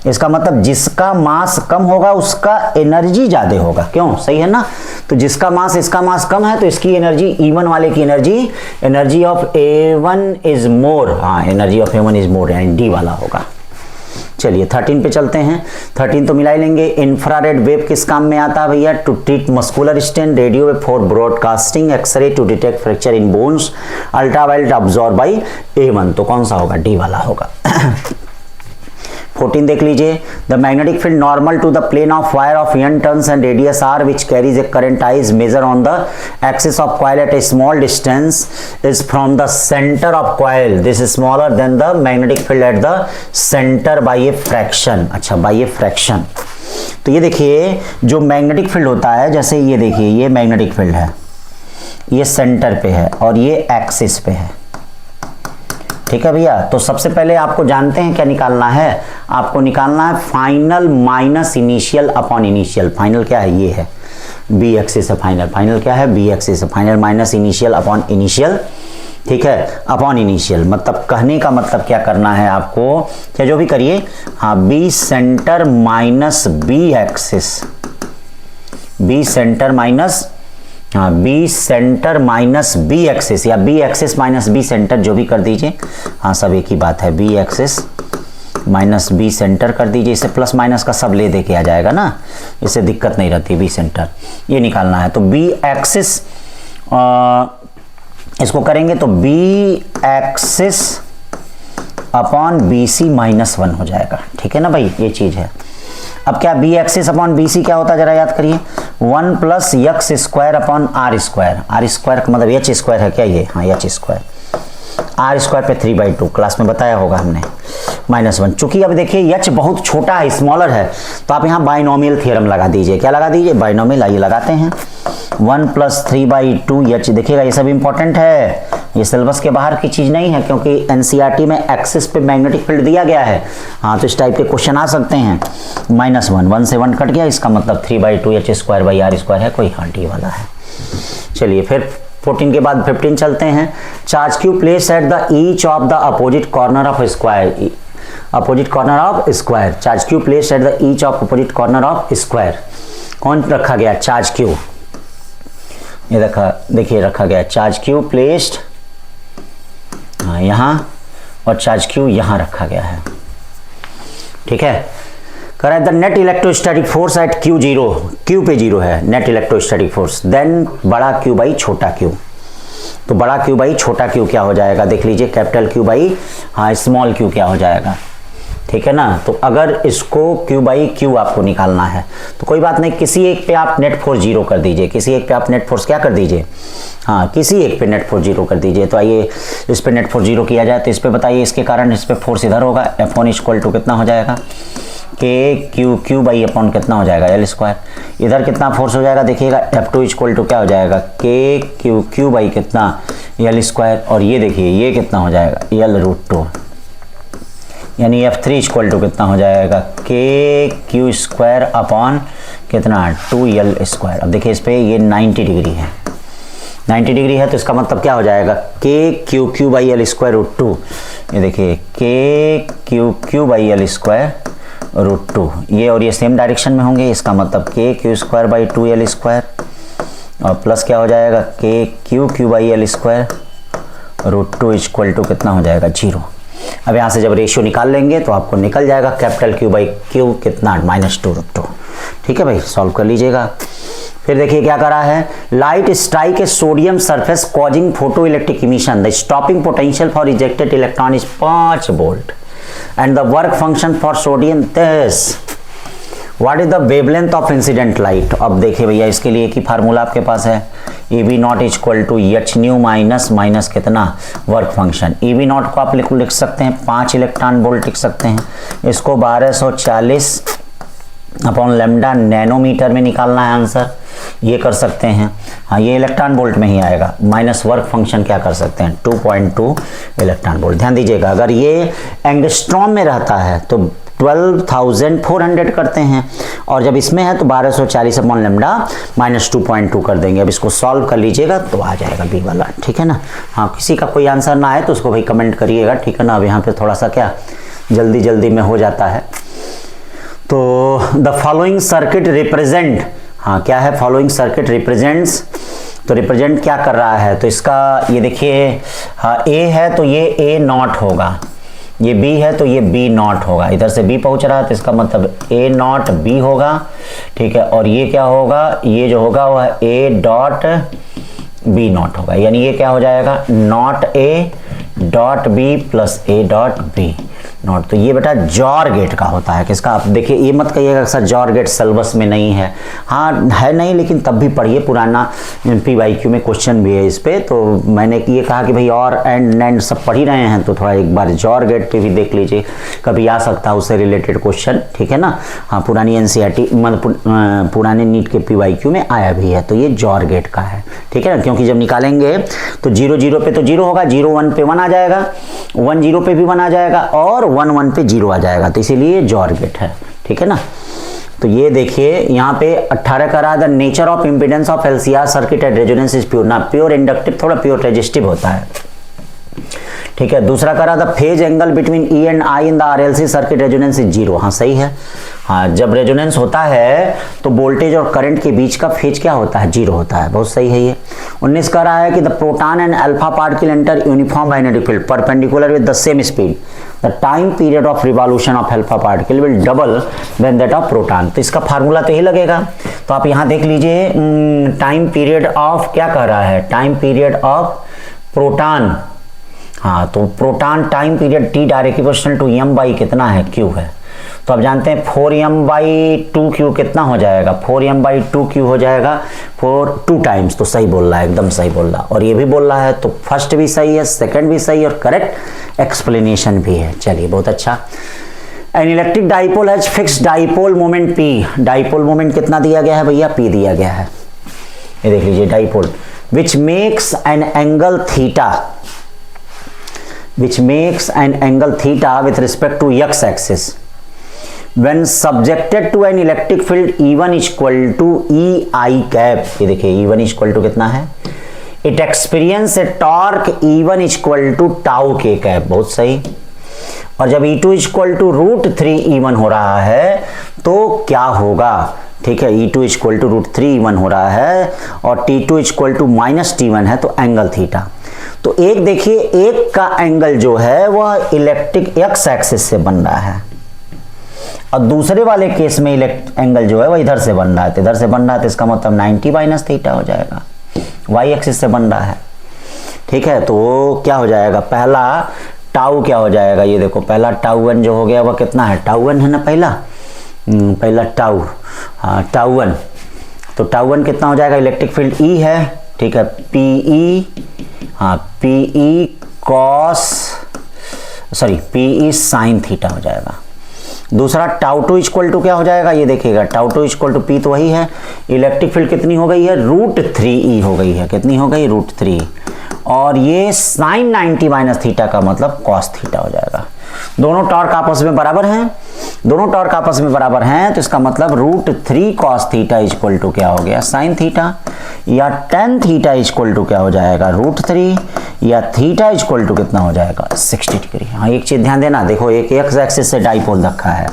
Speaker 1: इसका मतलब जिसका मास कम होगा उसका एनर्जी ज्यादा होगा, क्यों? सही है ना? तो जिसका मास, इसका मास कम है तो इसकी एनर्जी, E1 वाले की energy of A1 is more, हाँ energy of A1 is more, यानी डी वाला होगा। चलिए 13 पे चलते हैं। 13 तो मिला ही लेंगे। इंफ्रारेड वेव किस काम में आता है भैया? To treat muscular strain, radio wave for broadcasting, X-ray to detect fracture in bones, ultraviolet absorb by A1, तो कौन सा होगा? डी वाला होगा। 14 देख लीजिए। The magnetic field normal to the plane of wire of n turns and radius r which carries a current I is measured on the axis of coil at a small distance is from the center of coil. This is smaller than the magnetic field at the center by a fraction. अच्छा, by a fraction। तो ये देखिए जो magnetic field होता है, जैसे ये देखिए ये मैग्नेटिक फील्ड है, ये सेंटर पे है और ये एक्सिस पे है, ठीक है भैया। तो सबसे पहले आपको जानते हैं क्या निकालना है? आपको निकालना है final minus initial upon initial. Final क्या है? ये है बी एक्सिस है फाइनल। फाइनल क्या है? बी एक्सिस है। Final minus initial upon initial, ठीक है, अपॉन इनिशियल। मतलब कहने का मतलब क्या करना है आपको, क्या जो भी करिए, हाँ B centre minus B axis, B centre minus, हाँ B centre minus B axis, या B axis minus B centre, जो भी कर दीजिए, हाँ सब एक ही बात है। B axis minus B centre कर दीजिए, इसे प्लस माइनस का सब ले दे के आ जाएगा ना, इससे दिक्कत नहीं रहती। बी सेंटर ये निकालना है, तो बी एक्सिस इसको करेंगे तो B axis upon B C -1 हो जाएगा, ठीक है ना भाई, ये चीज़ है। अब क्या B axis upon B C क्या होता है जरा याद करिए, 1 + x² अपॉन r²। r² का मतलब h² है क्या ये? हाँ h², r² पे 3/2 क्लास में बताया होगा हमने, -1। चूंकि अब देखिए h बहुत छोटा है, स्मॉलर है, तो आप यहाँ बाइनोमियल थ्योरम लगा दीजिए। क्या लगा दीजिए? बाइनोमियल। आइए लगाते हैं। 1 + 3/2 h। देखिएगा ये सब इंपॉर्टेंट है, ये सिलेबस के बाहर की चीज नहीं है, क्योंकि एनसीईआरटी में एक्सिस पे मैग्नेटिक फील्ड दिया गया है। हाँ तो इस टाइप के क्वेश्चन आ सकते हैं। -1, 1 से 1 कट गया, इसका मतलब 3/2 h²/r² है, कोई हाँ डी वाला है। चलिए फिर 14 के बाद 15 चलते हैं। Charge Q place at the each of the opposite corner of square, opposite corner of square. Charge Q place at the each of opposite corner of square. कौन रखा गया? Charge Q. ये रखा, देखिए रखा गया चार्ज क्यू प्लेस्ड, हाँ यहाँ, और चार्ज क्यू यहाँ रखा गया है, ठीक है। कह रहा है the net electrostatic force at Q0, Q पे 0 है नेट इलेक्ट्रोस्टैटिक फोर्स, देन बड़ा Q बाई छोटा Q। तो बड़ा Q बाई छोटा Q क्या हो जाएगा? देख लीजिए, कैपिटल Q बाई हाँ स्मॉल Q क्या हो जाएगा, ठीक है ना। तो अगर इसको Q बाई Q आपको निकालना है तो कोई बात नहीं, किसी एक पे आप नेट फोर्स 0 कर दीजिए, किसी एक पे आप नेट फोर्स क्या कर दीजिए, हाँ किसी एक पे नेट फोर्स 0 कर दीजिए। तो आइए इस पे नेट फोर्स 0 किया जाए, तो इस पे बताइए, इसके कारण इस पे फोर्स इधर होगा, F1 इक्वल टू कितना हो जाएगा? Q बाई अपॉन कितना हो जाएगा? L²। इधर कितना फोर्स हो जाएगा देखिएगा, F2 इक्वल टू क्या हो जाएगा? Q बाई कितना? L²। और ये देखिए ये कितना हो जाएगा? L√2। यानी F3 इक्वल टू कितना हो जाएगा? KQ² अपॉन कितना? 2L²। अब देखिए इस पे ये 90 डिग्री है, 90 डिग्री है, तो इसका मतलब क्या हो जाएगा? KQ by L²√2। ये देखिए KQ बाई L²√2, ये और ये सेम डायरेक्शन में होंगे, इसका मतलब KQ² बाई 2L² और प्लस क्या हो जाएगा? KQ by L²√2 equal to कितना हो जाएगा? 0। अब यहाँ से जब रेशियो निकाल लेंगे तो आपको निकल जाएगा कैपिटल Q बाई Q कितना? -2√2। ठीक है भाई, सॉल्व कर लीजिएगा। फिर देखिए क्या करा है, light strike a sodium surface causing photo electric emission, the stopping potential for ejected electron is 5 volt and the work function for sodium this, what is the wavelength of incident light. अब देखिए भैया इसके लिए एक ही formula आपके पास है, E B naught equal to H nu minus minus कितना work function. E B naught को आप लिख सकते हैं 5 इलेक्ट्रॉन वोल्ट लिख सकते हैं, इसको 1240 अपॉन लैम्डा नैनोमीटर में निकालना है आंसर, ये कर सकते हैं। हाँ ये इलेक्ट्रॉन वोल्ट में ही आएगा, माइनस वर्क फंक्शन क्या कर सकते हैं 2.2 इलेक्ट्रॉन वोल्ट। ध्यान दीजिएगा अगर ये एंगस्ट्रॉम में रहता है तो 12,400 करते हैं, और जब इसमें है तो 1240 अपॉन लैम्डा माइनस 2.2 कर देंगे। अब इसको सॉल्व कर लीजिएगा तो आ जाएगा बी वाला, ठीक है ना। हाँ किसी का कोई आंसर ना आए तो उसको भाई कमेंट करिएगा, ठीक है ना। अब यहाँ पे थोड़ा सा क्या जल्दी जल्दी में हो जाता है। तो द फॉलोइंग सर्किट रिप्रेजेंट, हाँ क्या है फॉलोइंग सर्किट रिप्रेजेंट्स, तो रिप्रेजेंट क्या कर रहा है, तो इसका ये देखिए, हाँ ए है तो ये ए नॉट होगा, ये बी है तो ये बी नॉट होगा, इधर से बी पहुंच रहा है तो इसका मतलब ए नॉट बी होगा, ठीक है। और ये क्या होगा, ये जो होगा वह ए डॉट बी नॉट होगा, यानी ये क्या हो जाएगा naught A dot B plus A dot B naught. तो ये बेटा जॉर गेट का होता है, किसका, आप देखिए ये मत कहिएगा सर जॉर गेट सिलेबस में नहीं है, हाँ है नहीं, लेकिन तब भी पढ़िए, पुराना PYQ में क्वेश्चन भी है इस पे। तो मैंने ये कहा कि भाई और एंड नैंड सब पढ़ ही रहे हैं तो थोड़ा एक बार जॉर गेट पे भी देख लीजिए, कभी आ सकता है उससे रिलेटेड क्वेश्चन, ठीक है ना। हाँ पुरानी NCERT मतलब पुराने नीट के PYQ में आया भी है, तो ये जॉर गेट का है, ठीक है ना। क्योंकि जब निकालेंगे तो 0 0 पे तो 0 होगा, 0 1 पे 1 आ जाएगा, 1 0 पे भी 1 आ जाएगा, और 1 1 पे 0 आ जाएगा, तो इसीलिए जॉर गेट है, ठीक है ना। तो ये देखिए यहाँ पे 18 करा, the nature of impedance of LCR circuit at resonance is pure, ना प्योर इंडक्टिव थोड़ा प्योर रेजिस्टिव होता है, ठीक है। दूसरा करा the phase angle between E and I in the RLC circuit resonance is 0, हाँ सही है। हाँ जब रेजोनेंस होता है तो वोल्टेज और करंट के बीच का फेज क्या होता है 0 होता है, बहुत सही है ये। 19 कह रहा है कि the proton and alpha particle enter uniform magnetic field perpendicular with the same speed, the time period of revolution of alpha particle will double then that of proton. तो इसका फार्मूला तो यही लगेगा, तो आप यहाँ देख लीजिए टाइम पीरियड ऑफ क्या कह रहा है, टाइम पीरियड ऑफ प्रोटॉन, हाँ तो proton time period T direct equal to m by कितना है Q है, तो आप जानते हैं 4m बाई 2Q कितना हो जाएगा, 4m बाई 2Q हो जाएगा 2 टाइम्स। तो सही बोल रहा है, एकदम सही बोल रहा, और ये भी बोल रहा है, तो फर्स्ट भी सही है, सेकंड भी सही है, और करेक्ट एक्सप्लेनेशन भी है। चलिए बहुत अच्छा। An electric dipole has fixed dipole moment P, dipole moment कितना दिया गया है भैया P दिया गया है, ये देख लीजिए dipole, which makes an angle theta, which makes an angle theta with respect to x axis when subjected to an electric field E1 equal to EI cap। ये देखिए E1 equal to कितना है, it experience a torque E1 equal to tau k cap, बहुत सही। और जब E2 equal to √3 E1 हो रहा है तो क्या होगा, ठीक है, E2 equal to √3 E1 हो रहा है और T2 equal to -T1 है, तो एंगल थीटा। तो एक देखिए एक का एंगल जो है वह इलेक्ट्रिक x एक्सिस से बन रहा है, और दूसरे वाले केस में एंगल जो है वह इधर से बन रहा है, तो इधर से बन रहा है तो इसका मतलब 90 माइनस थीटा हो जाएगा, y एक्सिस से बन रहा है, ठीक है। तो क्या हो जाएगा, पहला टाउ क्या हो जाएगा, ये देखो पहला टाउ वन जो हो गया वह कितना है, टाउ वन है ना पहला टाउ, हाँ टाउ वन, तो टाउ वन कितना हो जाएगा, इलेक्ट्रिक फील्ड E है, ठीक है, PE, हाँ PE cos PE sine theta हो जाएगा। दूसरा टाउ टू इक्वल टू क्या हो जाएगा, ये देखिएगा tau two equal to P तो वही है, इलेक्ट्रिक फील्ड कितनी हो गई है √3E हो गई है, कितनी हो गई √3, और ये साइन 90 माइनस थीटा का मतलब कॉस थीटा हो जाएगा। दोनों टॉर्क आपस में बराबर हैं, दोनों टॉर्क आपस में बराबर हैं, तो इसका मतलब √3 कॉस थीटा इक्वल टू क्या हो गया साइन थीटा, या tan थीटा इक्वल टू क्या हो जाएगा √3, या थीटा इक्वल टू कितना हो जाएगा 60 डिग्री। हाँ एक चीज ध्यान देना, देखो एक x एक्सिस से डाइपोल रखा है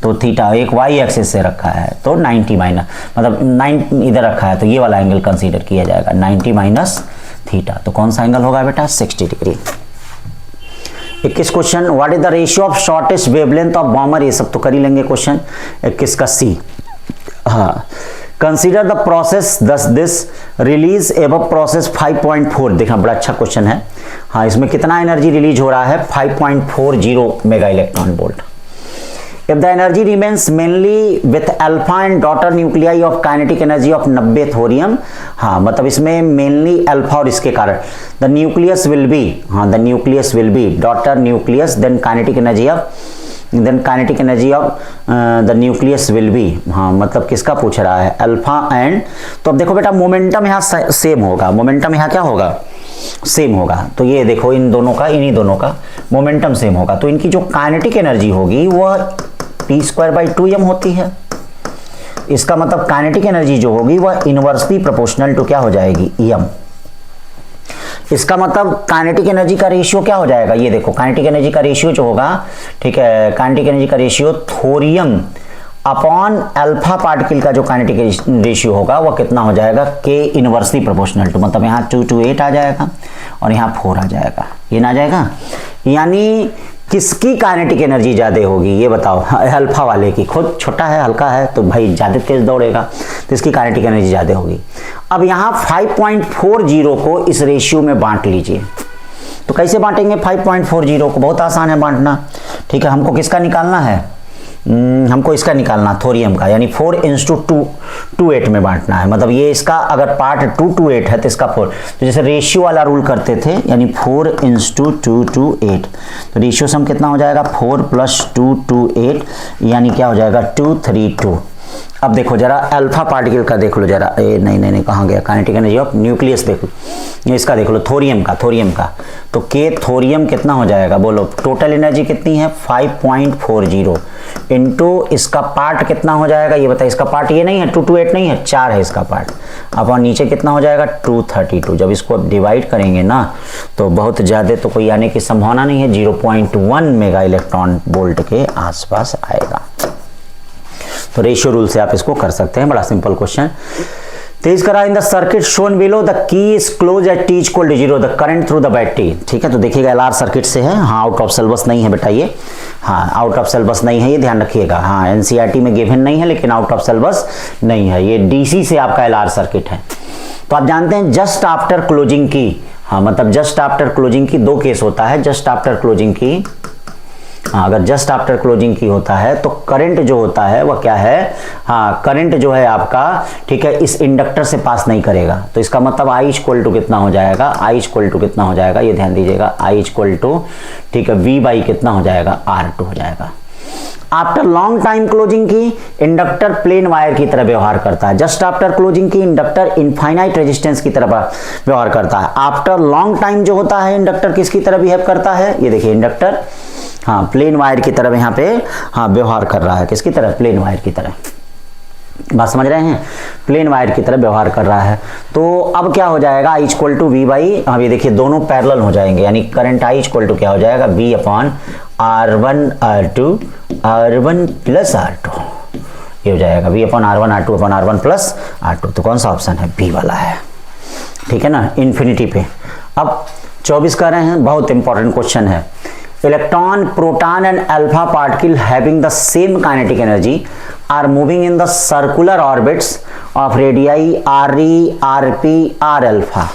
Speaker 1: तो थीटा, एक y एक्सिस से रखा है तो 90 माइनस मतलब 9 इधर रखा है तो ये वाला एंगल कंसीडर किया जाएगा 90 माइनस थीटा, तो कौन सा एंगल होगा बेटा 60 degree. 21 question, what is the ratio of shortest wavelength of Baumer, ये सब तो कर ही लेंगे क्वेश्चन। 21 का C, हाँ कंसीडर द प्रोसेस दस दिस रिलीज एबव प्रोसेस 5.4। देखना बड़ा अच्छा क्वेश्चन है। हाँ, इसमें कितना एनर्जी रिलीज हो रहा है? 5.40 mega electron volt. If the energy remains mainly with alpha and daughter nuclei of kinetic energy of 90 thorium, हाँ मतलब इसमें मेनली अल्फा और इसके कारण the nucleus will be, हाँ the nucleus will be daughter nucleus, then kinetic energy of the nucleus will be, हाँ मतलब किसका पूछ रहा है? Alpha and. तो अब देखो बेटा मोमेंटम यहाँ सेम होगा, मोमेंटम यहाँ क्या होगा? सेम होगा। तो ये देखो इन दोनों का, इन्हीं दोनों का मोमेंटम सेम होगा, तो इनकी जो काइनेटिक एनर्जी होगी वह p²/2m होती है। इसका मतलब काइनेटिक एनर्जी जो होगी वह इनवर्सली प्रोपोर्शनल टू क्या हो जाएगी? m। इसका मतलब काइनेटिक एनर्जी का रेशियो क्या हो जाएगा? ये देखो काइनेटिक एनर्जी का रेशियो जो होगा, ठीक है, काइनेटिक एनर्जी का ratio thorium upon alpha particle का जो काइनेटिक रेशियो होगा वह कितना हो जाएगा? k इनवर्सली प्रोपोर्शनल टू, मतलब यहाँ 2 to 8 आ जाएगा और यहाँ 4 आ जाएगा, ये ना आ जाएगा। यानी किसकी काइनेटिक एनर्जी ज़्यादा होगी ये बताओ? अल्फा वाले की, खुद छोटा है हल्का है तो भाई ज़्यादा तेज दौड़ेगा, तो इसकी काइनेटिक एनर्जी ज़्यादा होगी। अब यहाँ 5.40 को इस रेशियो में बांट लीजिए। तो कैसे बांटेंगे 5.40 को? बहुत आसान है बांटना, ठीक है। हमको किसका निकालना है? हमको इसका निकालना थोरियम का, यानी 4:2:8 में बांटना है। मतलब ये इसका अगर पार्ट 2 to 8 है तो इसका 4, तो जैसे रेशियो वाला रूल करते थे, यानी 4:2:8। तो रेशियो सम कितना हो जाएगा? 4 + 2 to 8, यानी क्या हो जाएगा? 232। अब देखो जरा अल्फा पार्टिकल का देख लो जरा, नहीं कहाँ गया? काइनेटिक एनर्जी ऑफ न्यूक्लियस देख लो, इसका देख लो थोरियम का। तो के थोरियम कितना हो जाएगा बोलो? टोटल एनर्जी कितनी है? 5.40 इंटू इसका पार्ट कितना हो जाएगा ये बताइए? इसका पार्ट ये नहीं है 2 to 8 नहीं है, 4 है इसका पार्ट। अब और नीचे कितना हो जाएगा? 232। जब इसको डिवाइड करेंगे ना तो बहुत ज़्यादा तो कोई आने की संभावना नहीं है, 0.1 मेगा इलेक्ट्रॉन वोल्ट के आसपास आएगा। तो रेशियो रूल से आप इसको कर सकते हैं, बड़ा सिंपल क्वेश्चन। 23 करा in the circuit shown below the key is close eight t = 0 the current through the battery. ठीक है, तो देखिएगा LR सर्किट से है। हाँ, आउट ऑफ सिलेबस नहीं है बेटा ये, हाँ आउट ऑफ सिलेबस नहीं है, ये ध्यान रखिएगा। हाँ NCERT में गिवन नहीं है लेकिन आउट ऑफ सिलेबस नहीं है, ये DC से आपका LR सर्किट है। तो आप जानते हैं जस्ट आफ्टर क्लोजिंग की, हाँ मतलब जस्ट आफ्टर क्लोजिंग की 2 केस होता है। जस्ट आफ्टर क्लोजिंग की, हाँ अगर जस्ट आफ्टर क्लोजिंग की होता है तो करंट जो होता है वह क्या है? हाँ करंट जो है आपका, ठीक है, इस इंडक्टर से पास नहीं करेगा। तो इसका मतलब I = कितना हो जाएगा? I = कितना हो जाएगा ये ध्यान दीजिएगा। I = ठीक है V/ कितना हो जाएगा? R2 हो जाएगा। आफ्टर लॉन्ग टाइम क्लोजिंग की इंडक्टर प्लेन वायर की तरह व्यवहार करता है। जस्ट आफ्टर क्लोजिंग की इंडक्टर इनफाइनाइट रेजिस्टेंस की तरह व्यवहार करता है। आफ्टर लॉन्ग टाइम जो होता है इंडक्टर किसकी तरह बिहेव करता है? ये देखिए इंडक्टर, हाँ प्लेन वायर की तरह यहाँ पे हाँ व्यवहार कर रहा है। किसकी तरह? प्लेन वायर की तरह। बात समझ रहे हैं? प्लेन वायर की तरह व्यवहार कर रहा है। तो अब क्या हो जाएगा? I = V/, अब ये देखिए दोनों पैरेलल हो जाएंगे, यानी करंट I = क्या हो जाएगा? V/R1R2 R1 + R2, ये हो जाएगा V/R1 R2 R1 + R2। तो कौन सा ऑप्शन है? बी वाला है, ठीक है ना, इन्फिनिटी पे। अब 24 कर रहे हैं, बहुत इंपॉर्टेंट क्वेश्चन है। Electron, proton and alpha particle having the same kinetic energy are moving in the circular orbits of radii Re, Rp, R alpha.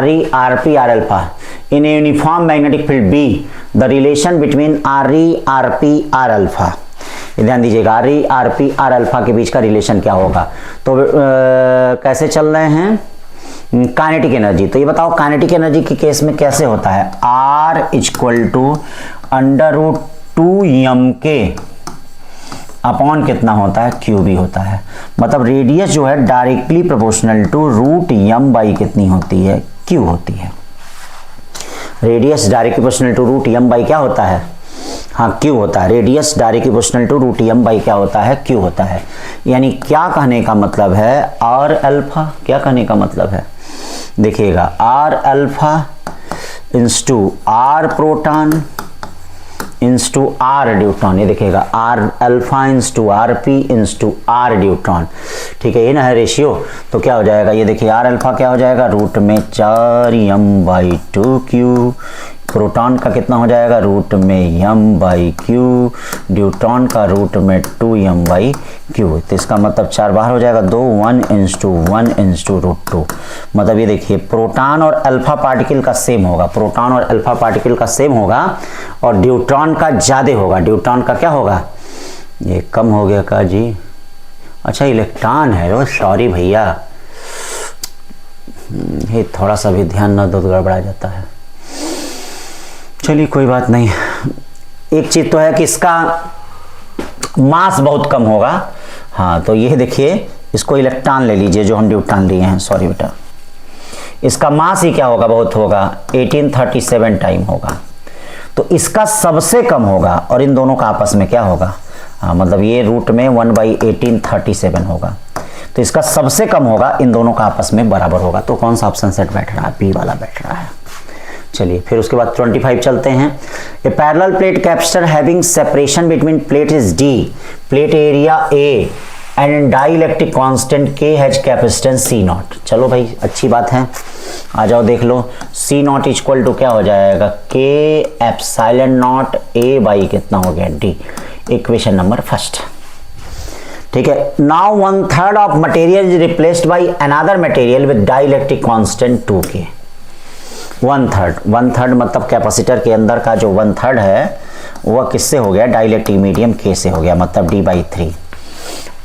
Speaker 1: Re, Rp, R alpha in a uniform magnetic field B. The relation between Re, Rp, R alpha. ध्यान दीजिएगा, Re, Rp, R alpha के बीच का relation क्या होगा? तो कैसे चल रहे हैं? Kinetic energy. तो ये बताओ काइनेटिक एनर्जी के केस में कैसे होता है? R = √2m अपॉन कितना होता है? QB होता है। मतलब रेडियस जो है डायरेक्टली प्रोपोर्शनल टू √m/ कितनी होती है? Q होती है। Radius directly proportional to √m/ क्या होता है? हाँ Q होता है। Radius directly proportional to √m/ क्या होता है? Q होता है। यानी क्या कहने का मतलब है? R अल्फा, क्या कहने का मतलब है? देखिएगा R alpha into R proton into R deuteron, ये देखिएगा R alpha into RP into R deuteron, ठीक है, ये ना है रेशियो। तो क्या हो जाएगा? ये देखिए R अल्फा क्या हो जाएगा? √4m/2q प्रोटॉन का कितना हो जाएगा, रूट में m/q, ड्यूट्रॉन का रूट में 2m/q। तो इसका मतलब 4 बाहर हो जाएगा, 2 1/1/√2। मतलब ये देखिए प्रोटॉन और अल्फा पार्टिकल का सेम होगा, प्रोटॉन और अल्फा पार्टिकल का सेम होगा और ड्यूट्रॉन का ज़्यादा होगा। ड्यूट्रॉन का क्या होगा, ये कम हो गया का जी, अच्छा इलेक्ट्रॉन है, रो सॉरी भैया, ये थोड़ा सा भी ध्यान न दो तो गड़बड़ा जाता है। चलिए कोई बात नहीं। एक चीज तो है कि इसका मास बहुत कम होगा। हाँ तो ये देखिए, इसको इलेक्ट्रॉन ले लीजिए जो हम ड्यूट्रॉन लिए हैं, सॉरी बेटा, इसका मास ही क्या होगा, बहुत होगा, 1837 टाइम होगा। तो इसका सबसे कम होगा और इन दोनों का आपस में क्या होगा, हाँ मतलब ये रूट में 1/1837 होगा। तो इसका सबसे कम होगा, इन दोनों का आपस में बराबर होगा। तो कौन सा ऑप्शन सेट बैठ रहा है, बी वाला बैठ रहा है। चलिए फिर उसके बाद 25 चलते हैं। A parallel plate capacitor having separation between plate is D, plate area A and dielectric constant K has capacitance C naught. चलो भाई अच्छी बात है, आ जाओ देख लो। C नॉट इक्वल टू क्या हो जाएगा, के एप्सिलॉन नॉट A बाई कितना हो गया D, इक्वेशन नंबर फर्स्ट। ठीक है, now 1/3 of material is replaced by another material with dielectric constant 2K। 1/3 मतलब कैपेसिटर के अंदर का जो 1/3 है वह किससे हो गया, डाइलेक्ट्रिक मीडियम K से हो गया, मतलब D/3।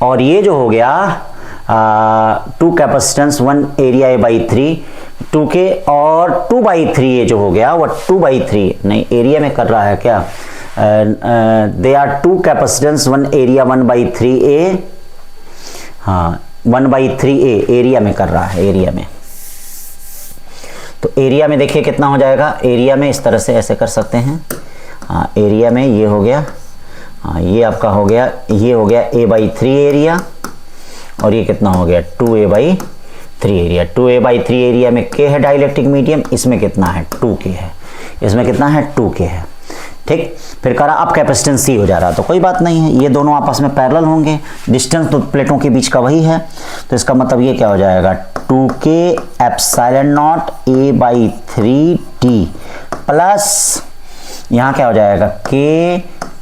Speaker 1: और ये जो हो गया 2 कैपेसिटेंस 1 एरिया A/3 2K और 2/3 ये जो हो गया वह 2/3 नहीं एरिया में कर रहा है क्या, they are 2 capacitance 1 area 1/3A, हाँ 1/3A एरिया में कर रहा है, एरिया में। तो एरिया में देखिए कितना हो जाएगा, एरिया में इस तरह से ऐसे कर सकते हैं, हाँ एरिया में ये हो गया, हाँ ये आपका हो गया, ये हो गया A/3 एरिया और ये कितना हो गया 2A/3 एरिया। 2A/3 एरिया में K है डाइलेक्ट्रिक मीडियम, इसमें कितना है 2K है, इसमें कितना है 2K है। ठीक, फिर करा अब कैपेसिटेंस C हो जा रहा, तो कोई बात नहीं है, ये दोनों आपस में पैरेलल होंगे, डिस्टेंस तो प्लेटों के बीच का वही है। तो इसका मतलब ये क्या हो जाएगा 2K epsilon not A/3D plus यहाँ क्या हो जाएगा K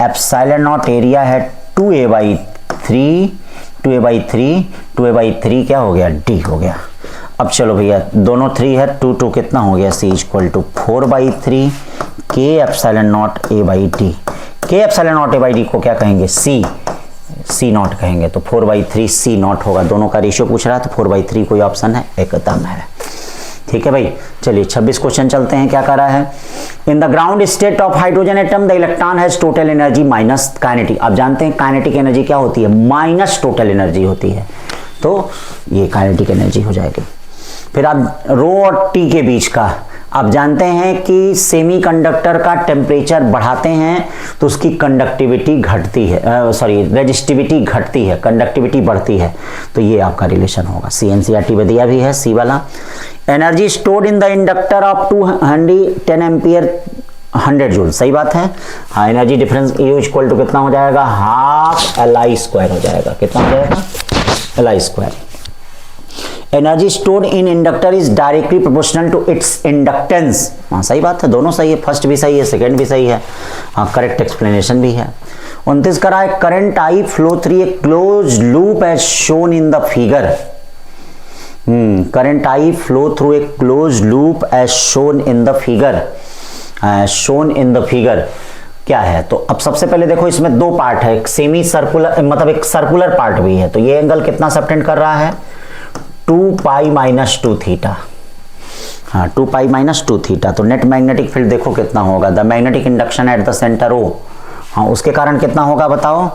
Speaker 1: एप्सिलॉन नॉट एरिया है 2A/3 क्या हो गया D हो गया। अब चलो भैया दोनों 3 है, 2 कितना हो गया, C equal to 4/3 K epsilon naught A/D। K epsilon naught A/D को क्या कहेंगे, C नॉट कहेंगे, तो 4/3 C नॉट होगा। दोनों का रेशियो पूछ रहा है तो 4/3 कोई ऑप्शन है, एकदम है। ठीक है भाई, चलिए 26 क्वेश्चन चलते हैं, क्या कर रहा है। In the ground state of hydrogen atom the electron has total energy minus kinetic. आप जानते हैं काइनेटिक एनर्जी क्या होती है, माइनस टोटल एनर्जी होती है, तो ये काइनेटिक एनर्जी हो जाएगी। फिर आप रो और टी के बीच का, आप जानते हैं कि सेमीकंडक्टर का टेम्परेचर बढ़ाते हैं तो उसकी कंडक्टिविटी घटती है, सॉरी रेजिस्टिविटी घटती है, कंडक्टिविटी बढ़ती है, तो ये आपका रिलेशन होगा। CNCERT में दिया भी है C वाला। Energy stored in the inductor of 210 ampere 100 joule, सही बात है। हाँ energy difference E equal to कितना हो जाएगा, हाफ Li² हो जाएगा, कितना हो जाएगा Li²। Energy stored in inductor is directly proportional to its inductance. हाँ सही बात है, दोनों सही है, फर्स्ट भी सही है, सेकंड भी सही है, हाँ करेक्ट एक्सप्लेनेशन भी है। 29 करा है, current I flow through a close loop as shown in the figure. Current I flow through a close loop as shown in the figure. Shown in the figure क्या है, तो अब सबसे पहले देखो इसमें 2 पार्ट है, एक सेमी सर्कुलर मतलब एक सर्कुलर पार्ट भी है, तो ये एंगल कितना सबटेंड कर रहा है 2π - 2 थीटा। हाँ 2π - 2 थीटा। तो नेट मैग्नेटिक फील्ड देखो कितना होगा, the magnetic induction at the centre O, हाँ उसके कारण कितना होगा बताओ,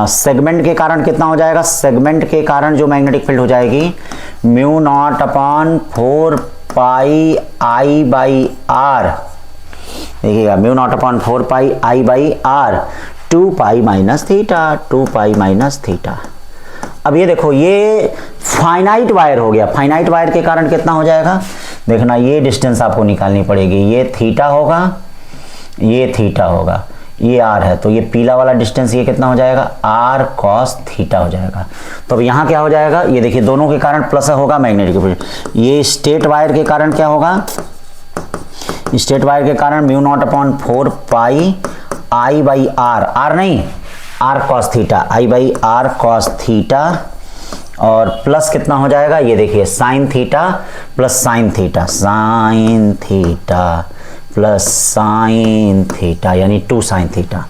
Speaker 1: सेगमेंट के कारण कितना हो जाएगा, सेगमेंट के कारण जो मैग्नेटिक फील्ड हो जाएगी μ0/4πI/r, देखिएगा μ0/4πI/r 2π - थीटा, 2π - थीटा। अब ये देखो ये फाइनाइट वायर हो गया, फाइनाइट वायर के कारण कितना हो जाएगा, देखना ये डिस्टेंस आपको निकालनी पड़ेगी, ये थीटा होगा, ये थीटा होगा, ये r है, तो ये पीला वाला डिस्टेंस ये कितना हो जाएगा r cos थीटा हो जाएगा। तो अब यहाँ क्या हो जाएगा, ये देखिए दोनों के कारण प्लस होगा मैग्नेटिक फील्ड, ये स्ट्रेट वायर के कारण क्या होगा, स्ट्रेट वायर के कारण mu naught upon 4 pi I by R, R नहीं R cos theta, I by R cos theta, और प्लस कितना हो जाएगा ये देखिए sine theta plus sine theta, sine theta plus sine theta यानी 2 साइन थीटा।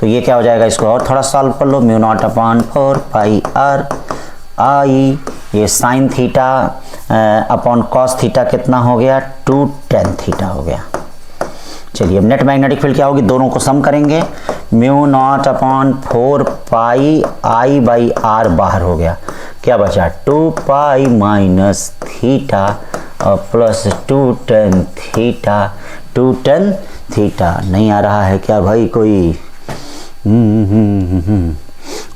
Speaker 1: तो ये क्या हो जाएगा, इसको और थोड़ा सॉल्व कर लो, mu naught upon 4 pi R I, ये sine theta upon cos theta कितना हो गया 2 tan थीटा हो गया। चलिए अब नेट मैग्नेटिक फील्ड क्या होगी, दोनों को सम करेंगे, mu naught upon 4 pi I by R बाहर हो गया, क्या बचा 2 पाई माइनस थीटा और plus 2 tan theta, 2 tan theta. नहीं आ रहा है क्या भाई कोई?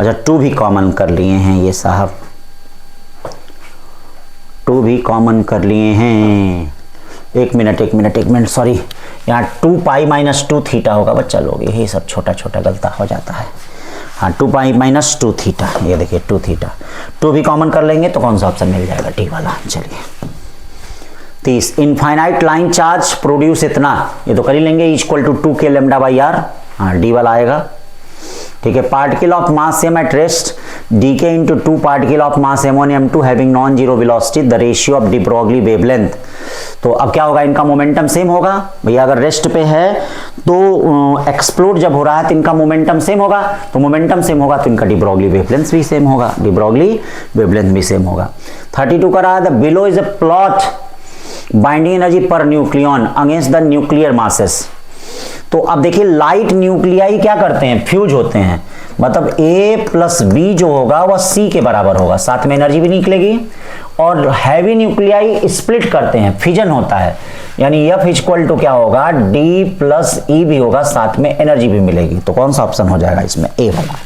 Speaker 1: अच्छा 2 भी कॉमन कर लिए हैं ये साहब, 2 भी कॉमन कर लिए हैं। एक मिनट सॉरी, यहाँ 2 पाई माइनस 2 थीटा होगा बच्चा लोग, यही सब छोटा छोटा गलता हो जाता है। हाँ 2 पाई माइनस 2 थीटा, ये देखिए 2 थीटा, 2 भी कॉमन कर लेंगे तो कौन सा ऑप्शन मिल जाएगा, डी वाला। चलिए 30 इनफाइनाइट लाइन चार्ज प्रोड्यूस इतना, ये तो कर ही लेंगे, इक्वल टू 2 के लैम्डा बाई आर, हाँ डी वाला आएगा। ठीक है, particle of mass same at rest decay into 2 particle of mass M1 having non zero velocity, the ratio of de Broglie wavelength. तो अब क्या होगा, इनका मोमेंटम सेम होगा भैया, अगर रेस्ट पे है तो एक्सप्लोड जब हो रहा है तो इनका मोमेंटम सेम होगा, तो मोमेंटम सेम होगा तो इनका डी ब्रोगली वेवलेंथ भी सेम होगा, डी ब्रोगली वेवलेंथ भी सेम होगा। 32 का रहा है, the below is a plot binding energy per nucleon against the nuclear masses. तो अब देखिए लाइट न्यूक्लियाई क्या करते हैं, फ्यूज होते हैं, मतलब A प्लस B जो होगा वह C के बराबर होगा, साथ में एनर्जी भी निकलेगी, और हैवी न्यूक्लियाई स्प्लिट करते हैं, फिजन होता है, यानी F इक्वल टू क्या होगा D प्लस E भी होगा, साथ में एनर्जी भी मिलेगी। तो कौन सा ऑप्शन हो जाएगा इसमें, A वाला।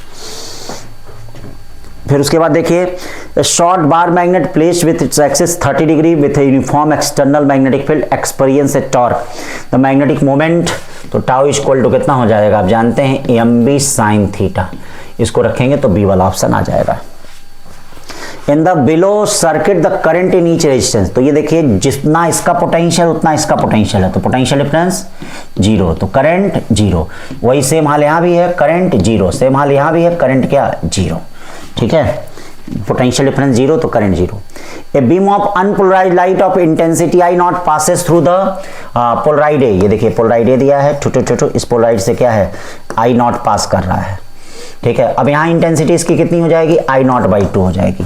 Speaker 1: फिर उसके बाद देखिए short bar magnet placed with its axis 30 degree with uniform external magnetic field experience A torque the magnetic moment, तो टाउ इक्वल टू कितना हो जाएगा आप जानते हैं mb साइन थीटा, इसको रखेंगे तो बी वाला ऑप्शन आ जाएगा। In the below circuit the current in each resistance, तो ये देखिए जितना इसका पोटेंशियल उतना इसका पोटेंशियल है, तो पोटेंशियल डिफरेंस 0, तो करंट 0, वही सेम हाल यहाँ भी है, करंट 0, सेम हाल यहाँ भी है, करंट क्या 0। ठीक है, पोटेंशियल डिफरेंस 0 तो current 0। A beam of unpolarised light of intensity I naught passes through the polaroid A, ये देखिए पोलराइड ए दिया है, टू इस पोलराइड से क्या है आई नॉट पास कर रहा है। ठीक है, अब यहाँ इंटेंसिटी इसकी कितनी हो जाएगी आई नॉट बाई 2 हो जाएगी।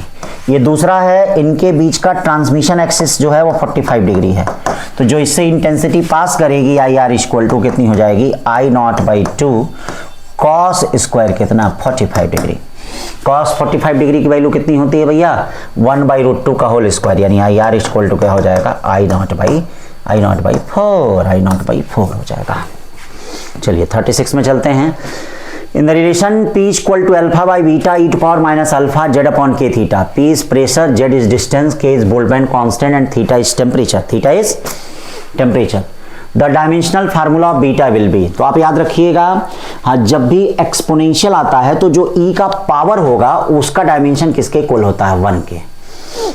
Speaker 1: ये दूसरा है, इनके बीच का ट्रांसमिशन एक्सिस जो है वो 45 डिग्री है, तो जो इससे इंटेंसिटी पास करेगी आई आर इक्वल टू कितनी हो जाएगी आई नॉट बाई 2 कॉस स्क्वायर कितना 45 डिग्री। कॉस 45 डिग्री की वैल्यू कितनी होती है भैया 1/√2 का होल स्क्वायर, यानी आई आर इक्वल टू क्या हो जाएगा आई नॉट बाई 4 हो जाएगा। चलिए 36 में चलते हैं। In the relation P equal to alpha by beta E to power minus alpha Z upon K theta, P is pressure, Z is distance, K is Boltzmann constant and theta is temperature. The dimensional formula of beta will be, तो आप याद रखिएगा हाँ, जब भी exponential आता है तो जो ई का पावर होगा उसका डायमेंशन किसके इक्वल होता है 1 के,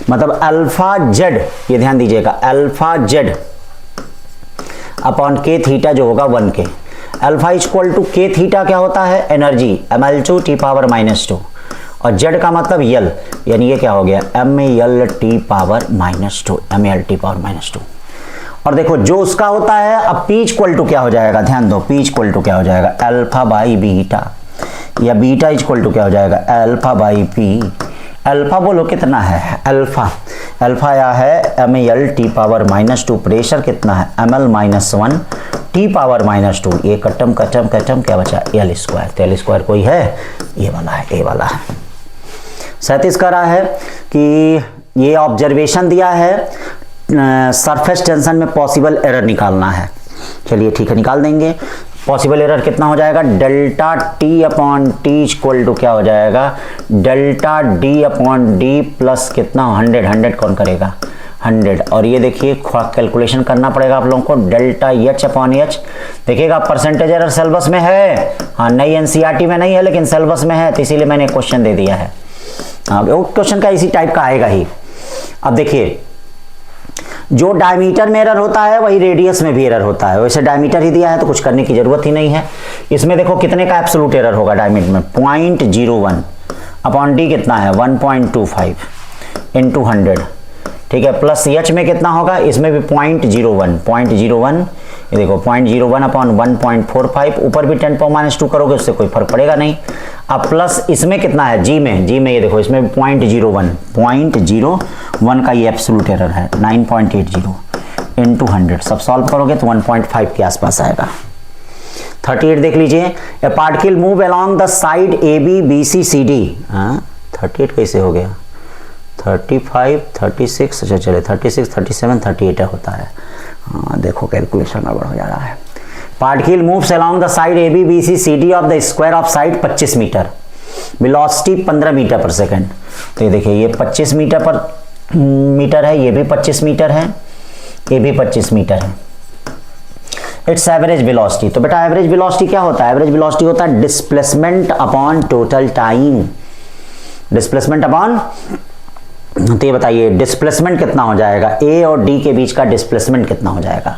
Speaker 1: मतलब अल्फा जेड, ये ध्यान दीजिएगा alpha Z upon K theta जो होगा 1 के। अल्फा इक्वल टू के थीटा क्या होता है एनर्जी ml2 t पावर -2, और जेड का मतलब यल, यानी ये क्या हो गया ml t power -2, ml t power -2। और देखो जो उसका होता है, अब P इक्वल टू क्या हो जाएगा, ध्यान दो P इक्वल टू क्या हो जाएगा अल्फा बाई बीटा, या बीटा इक्वल टू क्या हो जाएगा अल्फा बाई पी। अल्फा बोलो कितना है अल्फा आया है ml t पावर -2, प्रेशर कितना है ml-1 t पावर -2, ये कटम क्या बचा l स्क्वायर, तो l स्क्वायर कोई है ये वाला है, ए वाला है। 37 का रहा है कि ये ऑब्जर्वेशन दिया है सरफेस टेंशन में पॉसिबल एरर निकालना है। चलिए ठीक है निकाल देंगे। पॉसिबल एरर कितना हो जाएगा delta T upon T equal to क्या हो जाएगा delta D upon D plus कितना 100 कौन करेगा 100। और ये देखिए कैलकुलेशन करना पड़ेगा आप लोगों को, डेल्टा एच अपॉन एच देखिएगा परसेंटेज एरर सिलेबस में है, हाँ नई एनसीईआरटी में नहीं है लेकिन सिलेबस में है, तो इसीलिए मैंने क्वेश्चन दे दिया है। हाँ वो क्वेश्चन का इसी टाइप का आएगा ही। अब देखिए जो डायमीटर में एरर होता है वही रेडियस में भी एरर होता है। वैसे डायमीटर ही दिया है तो कुछ करने की जरूरत ही नहीं है। इसमें देखो कितने का एब्सोल्यूट एरर होगा डायमीटर में, 0.01 अपॉन डी कितना है 1.25 इंटू 100, ठीक है, प्लस एच में कितना होगा, इसमें भी 0.01 ये देखो 0.01 अपॉन 1.45, ऊपर भी 10 पावर -2 करोगे उससे कोई फर्क पड़ेगा नहीं। अब प्लस इसमें कितना है जी में ये देखो इसमें भी 0.01 का ये एब्सोल्यूट एरर है 9.80 इंटू 100, सब सॉल्व करोगे तो 1.5 के आसपास आएगा। 38 देख लीजिए, a particle move along the side A B B C C D. 38 कैसे हो गया, 35 36, अच्छा चले 36 37 38 होता है। हाँ देखो कैलकुलेशन गड़बड़ हो जा रहा है। Particle moves along the side A B B C C D of the square of side 25 metre, velocity 15 metre per second. तो ये देखिए ये 25 मीटर है, ये भी 25 मीटर है, ये भी 25 मीटर है। इट्स एवरेज वेलोसिटी, तो बेटा एवरेज वेलोसिटी क्या होता है, एवरेज वेलोसिटी होता है displacement upon total time, displacement upon, तो ये बताइए डिस्प्लेसमेंट कितना हो जाएगा, ए और डी के बीच का डिस्प्लेसमेंट कितना हो जाएगा।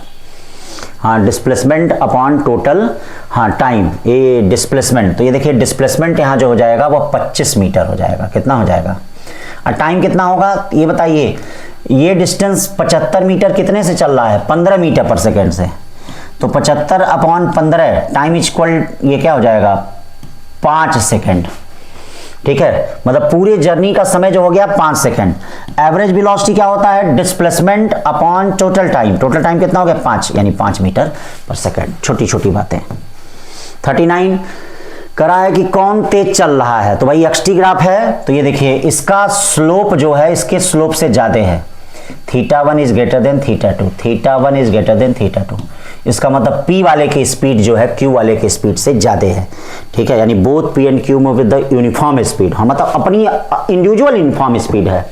Speaker 1: हाँ डिस्प्लेसमेंट अपॉन टोटल, हाँ टाइम, ये डिस्प्लेसमेंट, तो ये देखिए डिस्प्लेसमेंट यहाँ जो हो जाएगा वो 25 मीटर हो जाएगा। कितना हो जाएगा और टाइम कितना होगा ये बताइए। ये डिस्टेंस 75 मीटर कितने से चल रहा है, 15 मीटर पर सेकेंड से, तो 75 अपॉन 15 टाइम इक्वल ये क्या हो जाएगा 5 सेकेंड, ठीक है, मतलब पूरे जर्नी का समय जो हो गया 5 सेकेंड। एवरेज वेलोसिटी क्या होता है, displacement upon total time, total time कितना हो गया 5, यानी 5 मीटर पर सेकेंड। छोटी छोटी बातें। 39 करा है कि कौन तेज चल रहा है, तो भाई एक्सटी ग्राफ है, तो ये देखिए इसका स्लोप जो है इसके स्लोप से ज्यादा है, θ1 is greater than θ2, θ1 is greater than θ2, इसका मतलब P वाले की स्पीड जो है Q वाले की स्पीड से ज्यादा है, ठीक है, यानी both P and Q move with the uniform speed, हाँ मतलब अपनी इंडिविजुअल यूनिफॉर्म स्पीड है,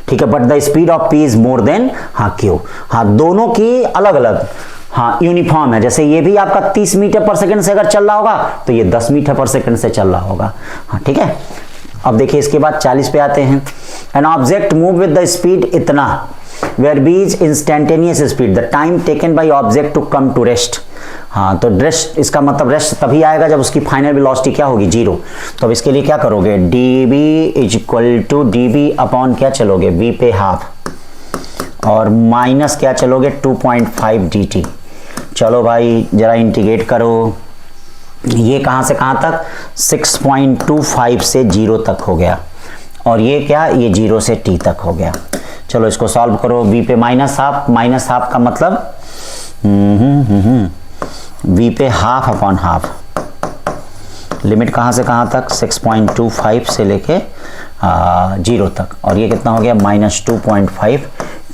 Speaker 1: ठीक है, but the speed of P is more than हाँ Q, हाँ दोनों की अलग अलग हाँ यूनिफॉर्म है। जैसे ये भी आपका 30 मीटर पर सेकंड से अगर चल रहा होगा तो ये 10 मीटर पर सेकंड से चल रहा होगा, हाँ ठीक है। अब देखिए इसके बाद 40 पे आते हैं। An object move with the speed इतना, where B is instantaneous speed, the time taken by object to come to rest, हाँ तो रेस्ट इसका मतलब रेस्ट तभी आएगा जब उसकी फाइनल वेलोसिटी क्या होगी 0। तो अब इसके लिए क्या करोगे, db is equal to db upon क्या चलोगे v पे हाफ, और माइनस क्या चलोगे 2.5 dt। चलो भाई जरा इंटीग्रेट करो, ये कहां से कहां तक 6.25 से 0 तक हो गया, और ये क्या ये 0 से t तक हो गया। चलो इसको सॉल्व करो, v पे माइनस हाफ का मतलब v पे हाफ अपॉन हाफ, लिमिट कहां से कहां तक 6.25 से लेके 0 तक, और ये कितना हो गया -2.5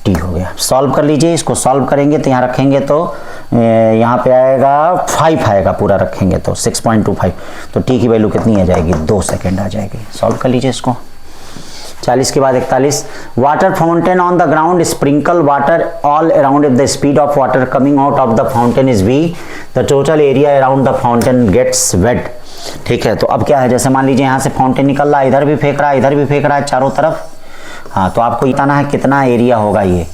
Speaker 1: t हो गया। सॉल्व कर लीजिए, इसको सॉल्व करेंगे तो यहाँ रखेंगे तो यहाँ पे आएगा 5 आएगा, पूरा रखेंगे तो 6.25, तो t की वैल्यू कितनी आ जाएगी 2 सेकेंड आ जाएगी। सॉल्व कर लीजिए इसको। 40 के बाद 41, water fountain on the ground sprinkle water all around if the speed of water coming out of the fountain is v, the total area around the fountain gets wet, ठीक है। तो अब क्या है, जैसे मान लीजिए यहाँ से फाउंटेन निकल रहा है, इधर भी फेंक रहा है, इधर भी फेंक रहा है, चारों तरफ, हाँ तो आपको बताना है कितना एरिया होगा ये,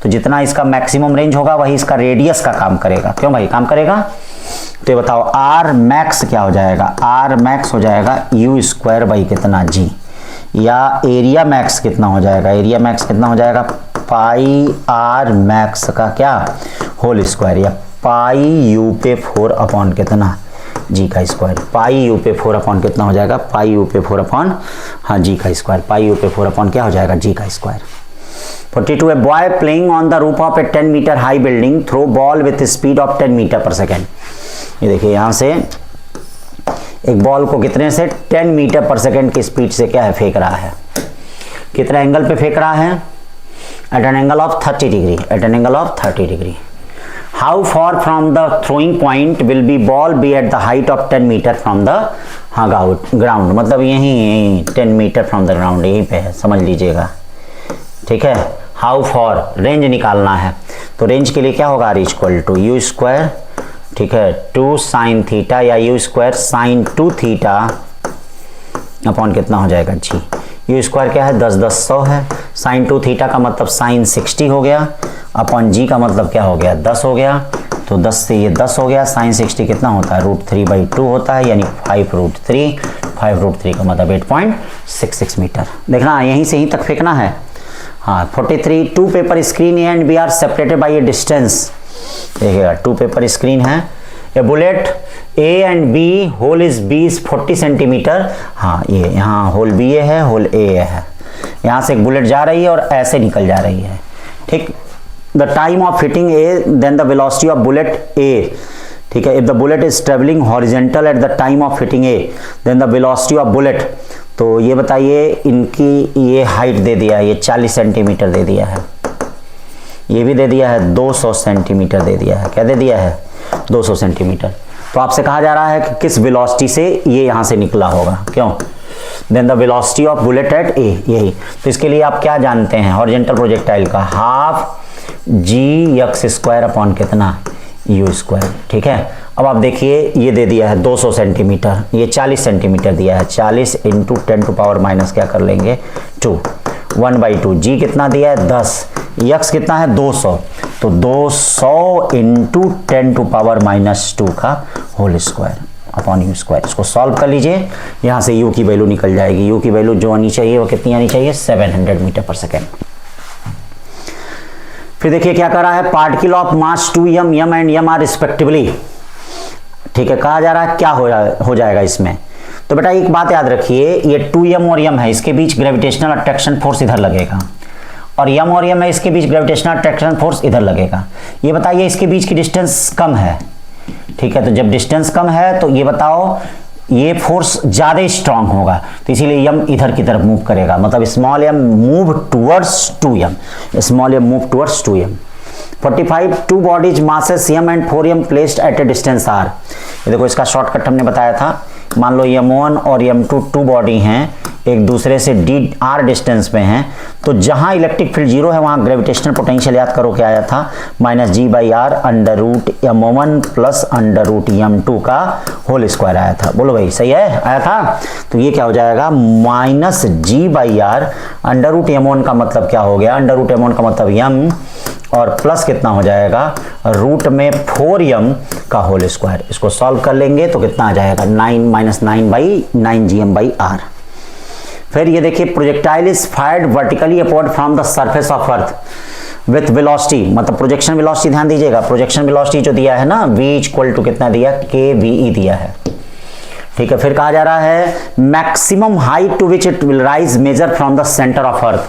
Speaker 1: तो जितना इसका मैक्सिमम रेंज होगा वही इसका रेडियस का काम करेगा। क्यों भाई काम करेगा, तो ये बताओ आर मैक्स क्या हो जाएगा, आर मैक्स हो जाएगा यू स्क्वायर बाई कितना g, या एरिया मैक्स कितना हो जाएगा, एरिया मैक्स कितना हो जाएगा पाई आर मैक्स का क्या होल स्क्वायर, या पाई यू पे 4 अपॉन कितना जी का स्क्वायर, पाई यू पे 4 अपॉन कितना हो जाएगा, पाई यू पे 4 अपॉन हाँ जी का स्क्वायर, पाई यू पे 4 अपॉन क्या हो जाएगा जी का square. 42 a boy playing on the roof of a 10 metre high building throw ball with speed of 10 metre per second. ये देखिए यहाँ से एक बॉल को कितने से 10 मीटर पर सेकेंड की स्पीड से क्या है फेंक रहा है, कितना एंगल पे फेंक रहा है, at an angle of 30 degree, at an angle of 30 degree. How far from the throwing point will be ball be at the height of 10 metre from the हाँ ग्राउंड, मतलब यहीं 10 मीटर फ्रॉम द ग्राउंड यहीं पे है, समझ लीजिएगा, ठीक है। हाउ फॉर रेंज निकालना है, तो रेंज के लिए क्या होगा, R equal to U square, ठीक है, 2 साइन थीटा, या U square sine 2 theta upon कितना हो जाएगा जी, यू स्क्वायर क्या है 10 10 100 है, साइन 2 थीटा का मतलब साइन 60 हो गया, अपॉन जी का मतलब क्या हो गया 10 हो गया, तो 10 से ये 10 हो गया, साइन 60 कितना होता है √3/2 होता है, यानी 5√3, 5√3 का मतलब 8.66 मीटर। देखना यहीं से यहीं तक फेंकना है। हाँ 43 two paper screen A and B are separated by a distance. देखिएगा टू पेपर स्क्रीन है, a bullet A and B hole is B is 40 centimetre. हाँ ये यहाँ होल बी ए है, होल ए है, यहाँ से एक बुलेट जा रही है और ऐसे निकल जा रही है, ठीक। The time of hitting A then the velocity of bullet A, ठीक है। If the bullet is travelling horizontal at the time of hitting A then the velocity of bullet. तो ये बताइए इनकी ये हाइट दे दिया है, ये 40 सेंटीमीटर दे दिया है, ये भी दे दिया है 200 सेंटीमीटर दे दिया है, क्या दे दिया है 200 सेंटीमीटर। तो आपसे कहा जा रहा है कि किस वेलोसिटी से ये यहाँ से निकला होगा, क्यों। Then the velocity of bullet at A, यही। तो इसके लिए आप क्या जानते हैं हॉरिजेंटल प्रोजेक्टाइल का half G X square upon कितना यू स्क्वायर, ठीक है। अब आप देखिए ये दे दिया है 200 सेंटीमीटर, ये 40 सेंटीमीटर दिया है, 40 इंटू 10 टू पावर माइनस क्या कर लेंगे 2, 1/2। जी कितना दिया है 10, यक्स कितना है 200, तो 200 इंटू 10 टू पावर माइनस 2 का whole square upon U square. इसको सॉल्व कर लीजिए, यहाँ से यू की वैल्यू निकल जाएगी। यू की वैल्यू जो आनी चाहिए वो कितनी आनी चाहिए 700 मीटर पर सेकेंड। फिर देखिए क्या कर रहा है, particle of mass 2m, m and m are respectively, ठीक है। कहा जा रहा है क्या हो जाएगा इसमें। तो बेटा एक बात याद रखिए, ये 2m और m है, इसके बीच ग्रेविटेशनल अट्रैक्शन फोर्स इधर लगेगा, और m और m है, इसके बीच ग्रेविटेशनल अट्रैक्शन फोर्स इधर लगेगा। ये बताइए इसके बीच की डिस्टेंस कम है, ठीक है। तो जब डिस्टेंस कम है तो ये बताओ ये फोर्स ज्यादा स्ट्रांग होगा, तो इसीलिए m इधर की तरफ मूव करेगा, मतलब small m move towards 2m, small m move towards 2m। 45 two bodies masses m and 4m placed at A distance r। ये देखो इसका शॉर्टकट हमने बताया था, मान लो m1 और m2 टू बॉडी हैं, एक दूसरे से r डिस्टेंस पे हैं, तो जहां इलेक्ट्रिक फील्ड 0 है वहां ग्रेविटेशनल पोटेंशियल याद करो क्या आया था -g/r √m1 प्लस √m2 का होल स्क्वायर आया था। बोलो भाई सही है, आया था। तो ये क्या हो जाएगा -g/r √m1 का मतलब क्या हो गया, √m1 का मतलब m और प्लस कितना हो जाएगा रूट में 4m का होल स्क्वायर। इसको सॉल्व कर लेंगे तो कितना आ जाएगा 9-9/9gm/r। फिर ये देखिए projectile is fired vertically upward from the surface of earth with velocity, मतलब प्रोजेक्शन वेलोसिटी ध्यान दीजिएगा, प्रोजेक्शन वेलोसिटी जो दिया है ना v इक्वल टू कितना दिया kve दिया है, ठीक है। फिर कहा जा रहा है maximum height to which it will rise measure from the centre of earth.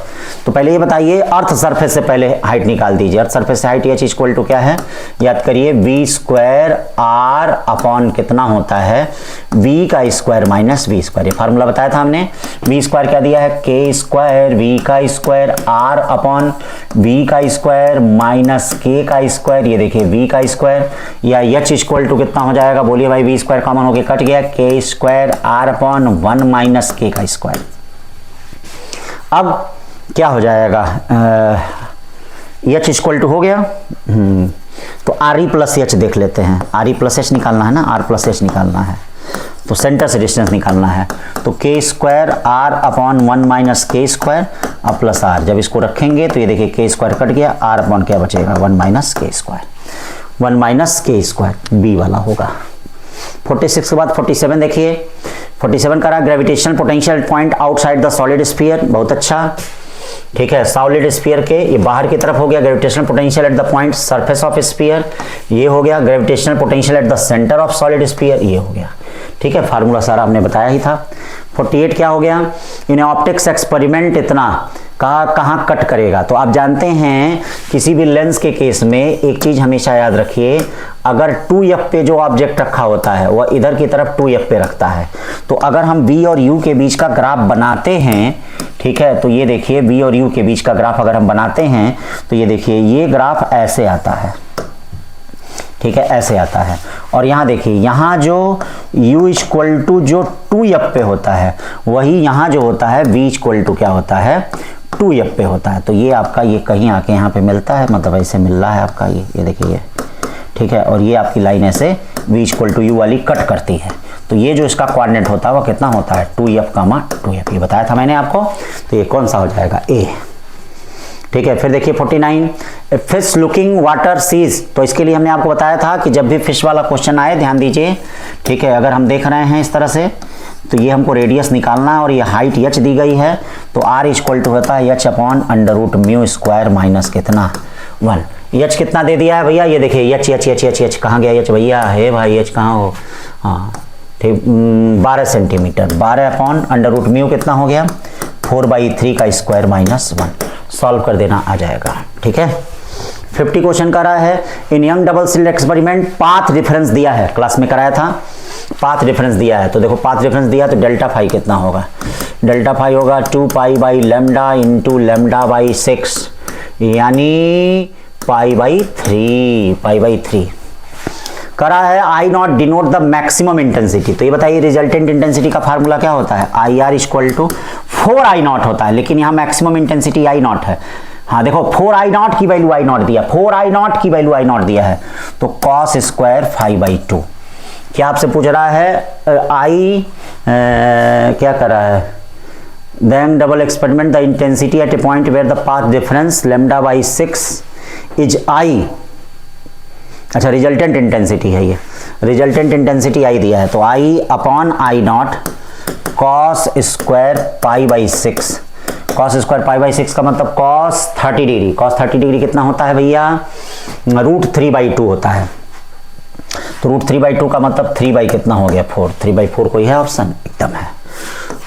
Speaker 1: तो पहले ये बताइए अर्थ सरफेस से पहले हाइट निकाल दीजिए, अर्थ सरफेस से हाइट h इक्वल टू क्या है याद करिए v² r अपॉन कितना होता है v का स्क्वायर माइनस v स्क्वायर। ये फार्मूला बताया था हमने, v स्क्वायर क्या दिया है k स्क्वायर v का स्क्वायर r अपॉन v का स्क्वायर माइनस k का स्क्वायर, ये देखिए v का स्क्वायर, या h इक्वल टू कितना हो जाएगा बोलिए भाई, v स्क्वायर कॉमन होके कट गया, k square r upon 1 minus k का स्क्वायर। अब क्या हो जाएगा h इक्वल टू हो गया, तो re प्लस एच देख लेते हैं, re प्लस एच निकालना है ना, r प्लस एच निकालना है, तो सेंटर से डिस्टेंस निकालना है, तो k square r upon 1 minus k square अब प्लस r, जब इसको रखेंगे तो ये देखिए k स्क्वायर कट गया, r अपॉन क्या बचेगा 1 minus k square, 1 minus k square b वाला होगा। 46 के बाद 47 देखिए, 47 करा gravitational potential point outside the solid sphere, बहुत अच्छा, ठीक है। सॉलिड स्फीयर के ये बाहर की तरफ हो गया gravitational potential at the point surface of sphere, ये हो गया gravitational potential at the centre of solid sphere, ये हो गया, ठीक है। फार्मूला सारा आपने बताया ही था। 48 क्या हो गया, इन ऑप्टिक्स एक्सपेरिमेंट इतना कहाँ कट करेगा, तो आप जानते हैं किसी भी लेंस के केस में एक चीज हमेशा याद रखिए, अगर 2f पे जो ऑब्जेक्ट रखा होता है वह इधर की तरफ 2f पे रखता है, तो अगर हम v और u के बीच का ग्राफ बनाते हैं, ठीक है, तो ये देखिए v और u के बीच का ग्राफ अगर हम बनाते हैं तो ये देखिए ये ग्राफ ऐसे आता है, ठीक है, ऐसे आता है, और यहाँ देखिए यहाँ जो u इक्वल टू जो 2f पे होता है वही यहाँ जो होता है v इक्वल टू क्या होता है 2f पे होता है। तो ये आपका ये कहीं आके यहाँ पे मिलता है, मतलब ऐसे मिल रहा है आपका ये देखिए ये, ठीक है, और ये आपकी लाइन ऐसे v इक्वल टू यू वाली कट करती है। तो ये जो इसका कोऑर्डिनेट होता है वो कितना होता है 2f, 2f, ये बताया था मैंने आपको। तो ये कौन सा हो जाएगा A, ठीक है। फिर देखिए 49, फिश लुकिंग वाटर सीज। तो इसके लिए हमने आपको बताया था कि जब भी फिश वाला क्वेश्चन आए ध्यान दीजिए, ठीक है। अगर हम देख रहे हैं इस तरह से तो ये हमको रेडियस निकालना है और ये हाइट h दी गई है, तो r इक्वल टू होता है h upon under root mu square minus कितना 1। h कितना दे दिया है भैया, ये देखिए h कहाँ गया h भैया, है भाई h कहाँ हो, हाँ ठीक 12 centimetre, 12 upon under root mu कितना हो गया 4/3 का स्क्वायर माइनस 1। सॉल्व कर देना आ जाएगा, ठीक है। 50 क्वेश्चन कर रहा है, in Young double slit experiment path difference दिया है, क्लास में कराया था, पाथ डिफरेंस दिया है। तो देखो पाथ डिफरेंस दिया तो डेल्टा फाई कितना होगा, डेल्टा फाई होगा 2 pi by lambda into lambda by 6, यानी पाई बाई 3 करा है। I naught denote the maximum intensity. तो ये बताइए रिजल्टेंट इंटेंसिटी का फार्मूला क्या होता है, I R equal to 4I0 होता है, लेकिन यहाँ मैक्सिमम इंटेंसिटी I0 है। हाँ देखो 4I0 की वैल्यू I0 दिया, 4I0 की वैल्यू I0 दिया है, तो कॉस स्क्वायर 5/2। क्या आपसे पूछ रहा है क्या कर रहा है, then double experiment the intensity at a point where the path difference lambda by 6 is I। अच्छा रिजल्टेंट इंटेंसिटी है ये, रिजल्टेंट इंटेंसिटी I दिया है, तो I upon I0 cos square पाई/6, कॉस स्क्वायर पाई/6 का मतलब कॉस 30 डिग्री, कॉस 30 डिग्री कितना होता है भैया √3/2 होता है। तो √3/2 का मतलब 3 कितना हो गया 4, 3/4 कोई है ऑप्शन, एकदम है,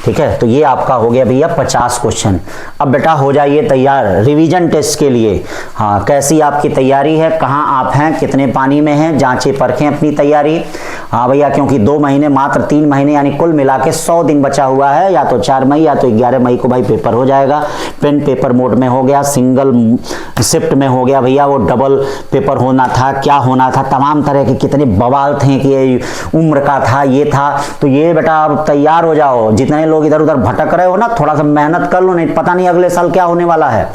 Speaker 1: ठीक है। तो ये आपका हो गया भैया 50 क्वेश्चन। अब बेटा हो जाइए तैयार रिवीजन टेस्ट के लिए। हाँ कैसी आपकी तैयारी है, कहाँ आप हैं, कितने पानी में हैं, जांचें परखें अपनी तैयारी। हाँ भैया क्योंकि 2 महीने मात्र 3 महीने यानी कुल मिला के 100 दिन बचा हुआ है, या तो 4 मई या तो 11 मई को भाई पेपर हो जाएगा। पेन पेपर मोड में हो गया, सिंगल शिफ्ट में हो गया भैया, वो डबल पेपर होना था, क्या होना था, तमाम तरह के कितने बवाल थे कि ये उम्र का था, ये था। तो ये बेटा अब तैयार हो जाओ, जितने लोग इधर उधर भटक रहे हो ना, थोड़ा सा मेहनत कर लो, नहीं पता नहीं अगले साल क्या होने वाला है।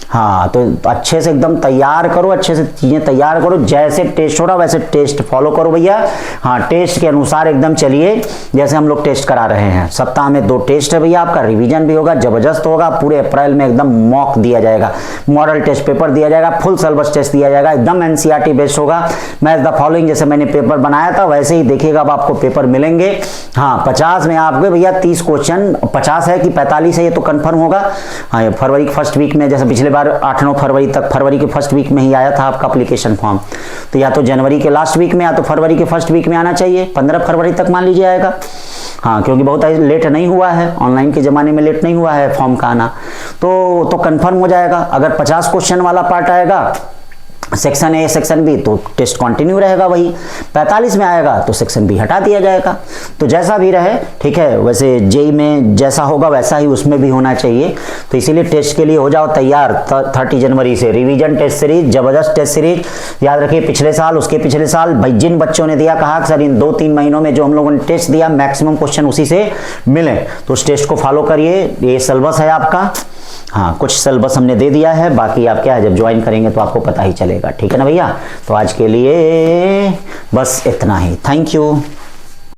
Speaker 1: हाँ तो अच्छे से एकदम तैयार करो, अच्छे से चीजें तैयार करो, जैसे टेस्ट हो रहा वैसे टेस्ट फॉलो करो भैया। हाँ टेस्ट के अनुसार एकदम चलिए, जैसे हम लोग टेस्ट करा रहे हैं। सप्ताह में 2 टेस्ट है भैया, आपका रिवीजन भी होगा, जबरदस्त होगा। पूरे अप्रैल में एकदम मॉक दिया जाएगा, मॉडल टेस्ट पेपर दिया जाएगा, फुल सिलेबस टेस्ट दिया जाएगा, एकदम एनसीईआरटी बेस्ड होगा। मैच द फॉलोइंग जैसे मैंने पेपर बनाया था वैसे ही देखिएगा, अब आपको पेपर मिलेंगे। हाँ 50 में आपके भैया 30 क्वेश्चन, 50 है कि 45 है ये तो कंफर्म होगा। हाँ फरवरी के फर्स्ट वीक में, जैसे पिछले बार 8-9 फरवरी तक, फरवरी के फर्स्ट वीक में ही आया था आपका एप्लीकेशन फॉर्म, तो या तो जनवरी के लास्ट वीक में या तो फरवरी के फर्स्ट वीक में आना चाहिए। 15 फरवरी तक मान लीजिए आएगा। हाँ क्योंकि बहुत लेट नहीं हुआ है, ऑनलाइन के ज़माने में लेट नहीं हुआ है फॉर्म का आना, तो कंफर्म हो जाएगा। अगर 50 क्वेश्चन वाला पार्ट आएगा सेक्शन ए सेक्शन बी तो टेस्ट कंटिन्यू रहेगा वही, 45 में आएगा तो सेक्शन बी हटा दिया जाएगा। तो जैसा भी रहे ठीक है, वैसे जेई में जैसा होगा वैसा ही उसमें भी होना चाहिए। तो इसीलिए टेस्ट के लिए हो जाओ तैयार। 30 जनवरी से रिवीजन टेस्ट सीरीज, जबरदस्त टेस्ट सीरीज। याद रखिए पिछले साल, उसके पिछले साल भाई जिन बच्चों ने दिया, कहा सर इन 2-3 महीनों में जो हम लोगों ने टेस्ट दिया मैक्सिमम क्वेश्चन उसी से मिले, तो उस टेस्ट को फॉलो करिए। ये सिलेबस है आपका, हाँ कुछ सिलेबस हमने दे दिया है, बाकी आप क्या है जब ज्वाइन करेंगे तो आपको पता ही चलेगा, ठीक है ना भैया। तो आज के लिए बस इतना ही, थैंक यू।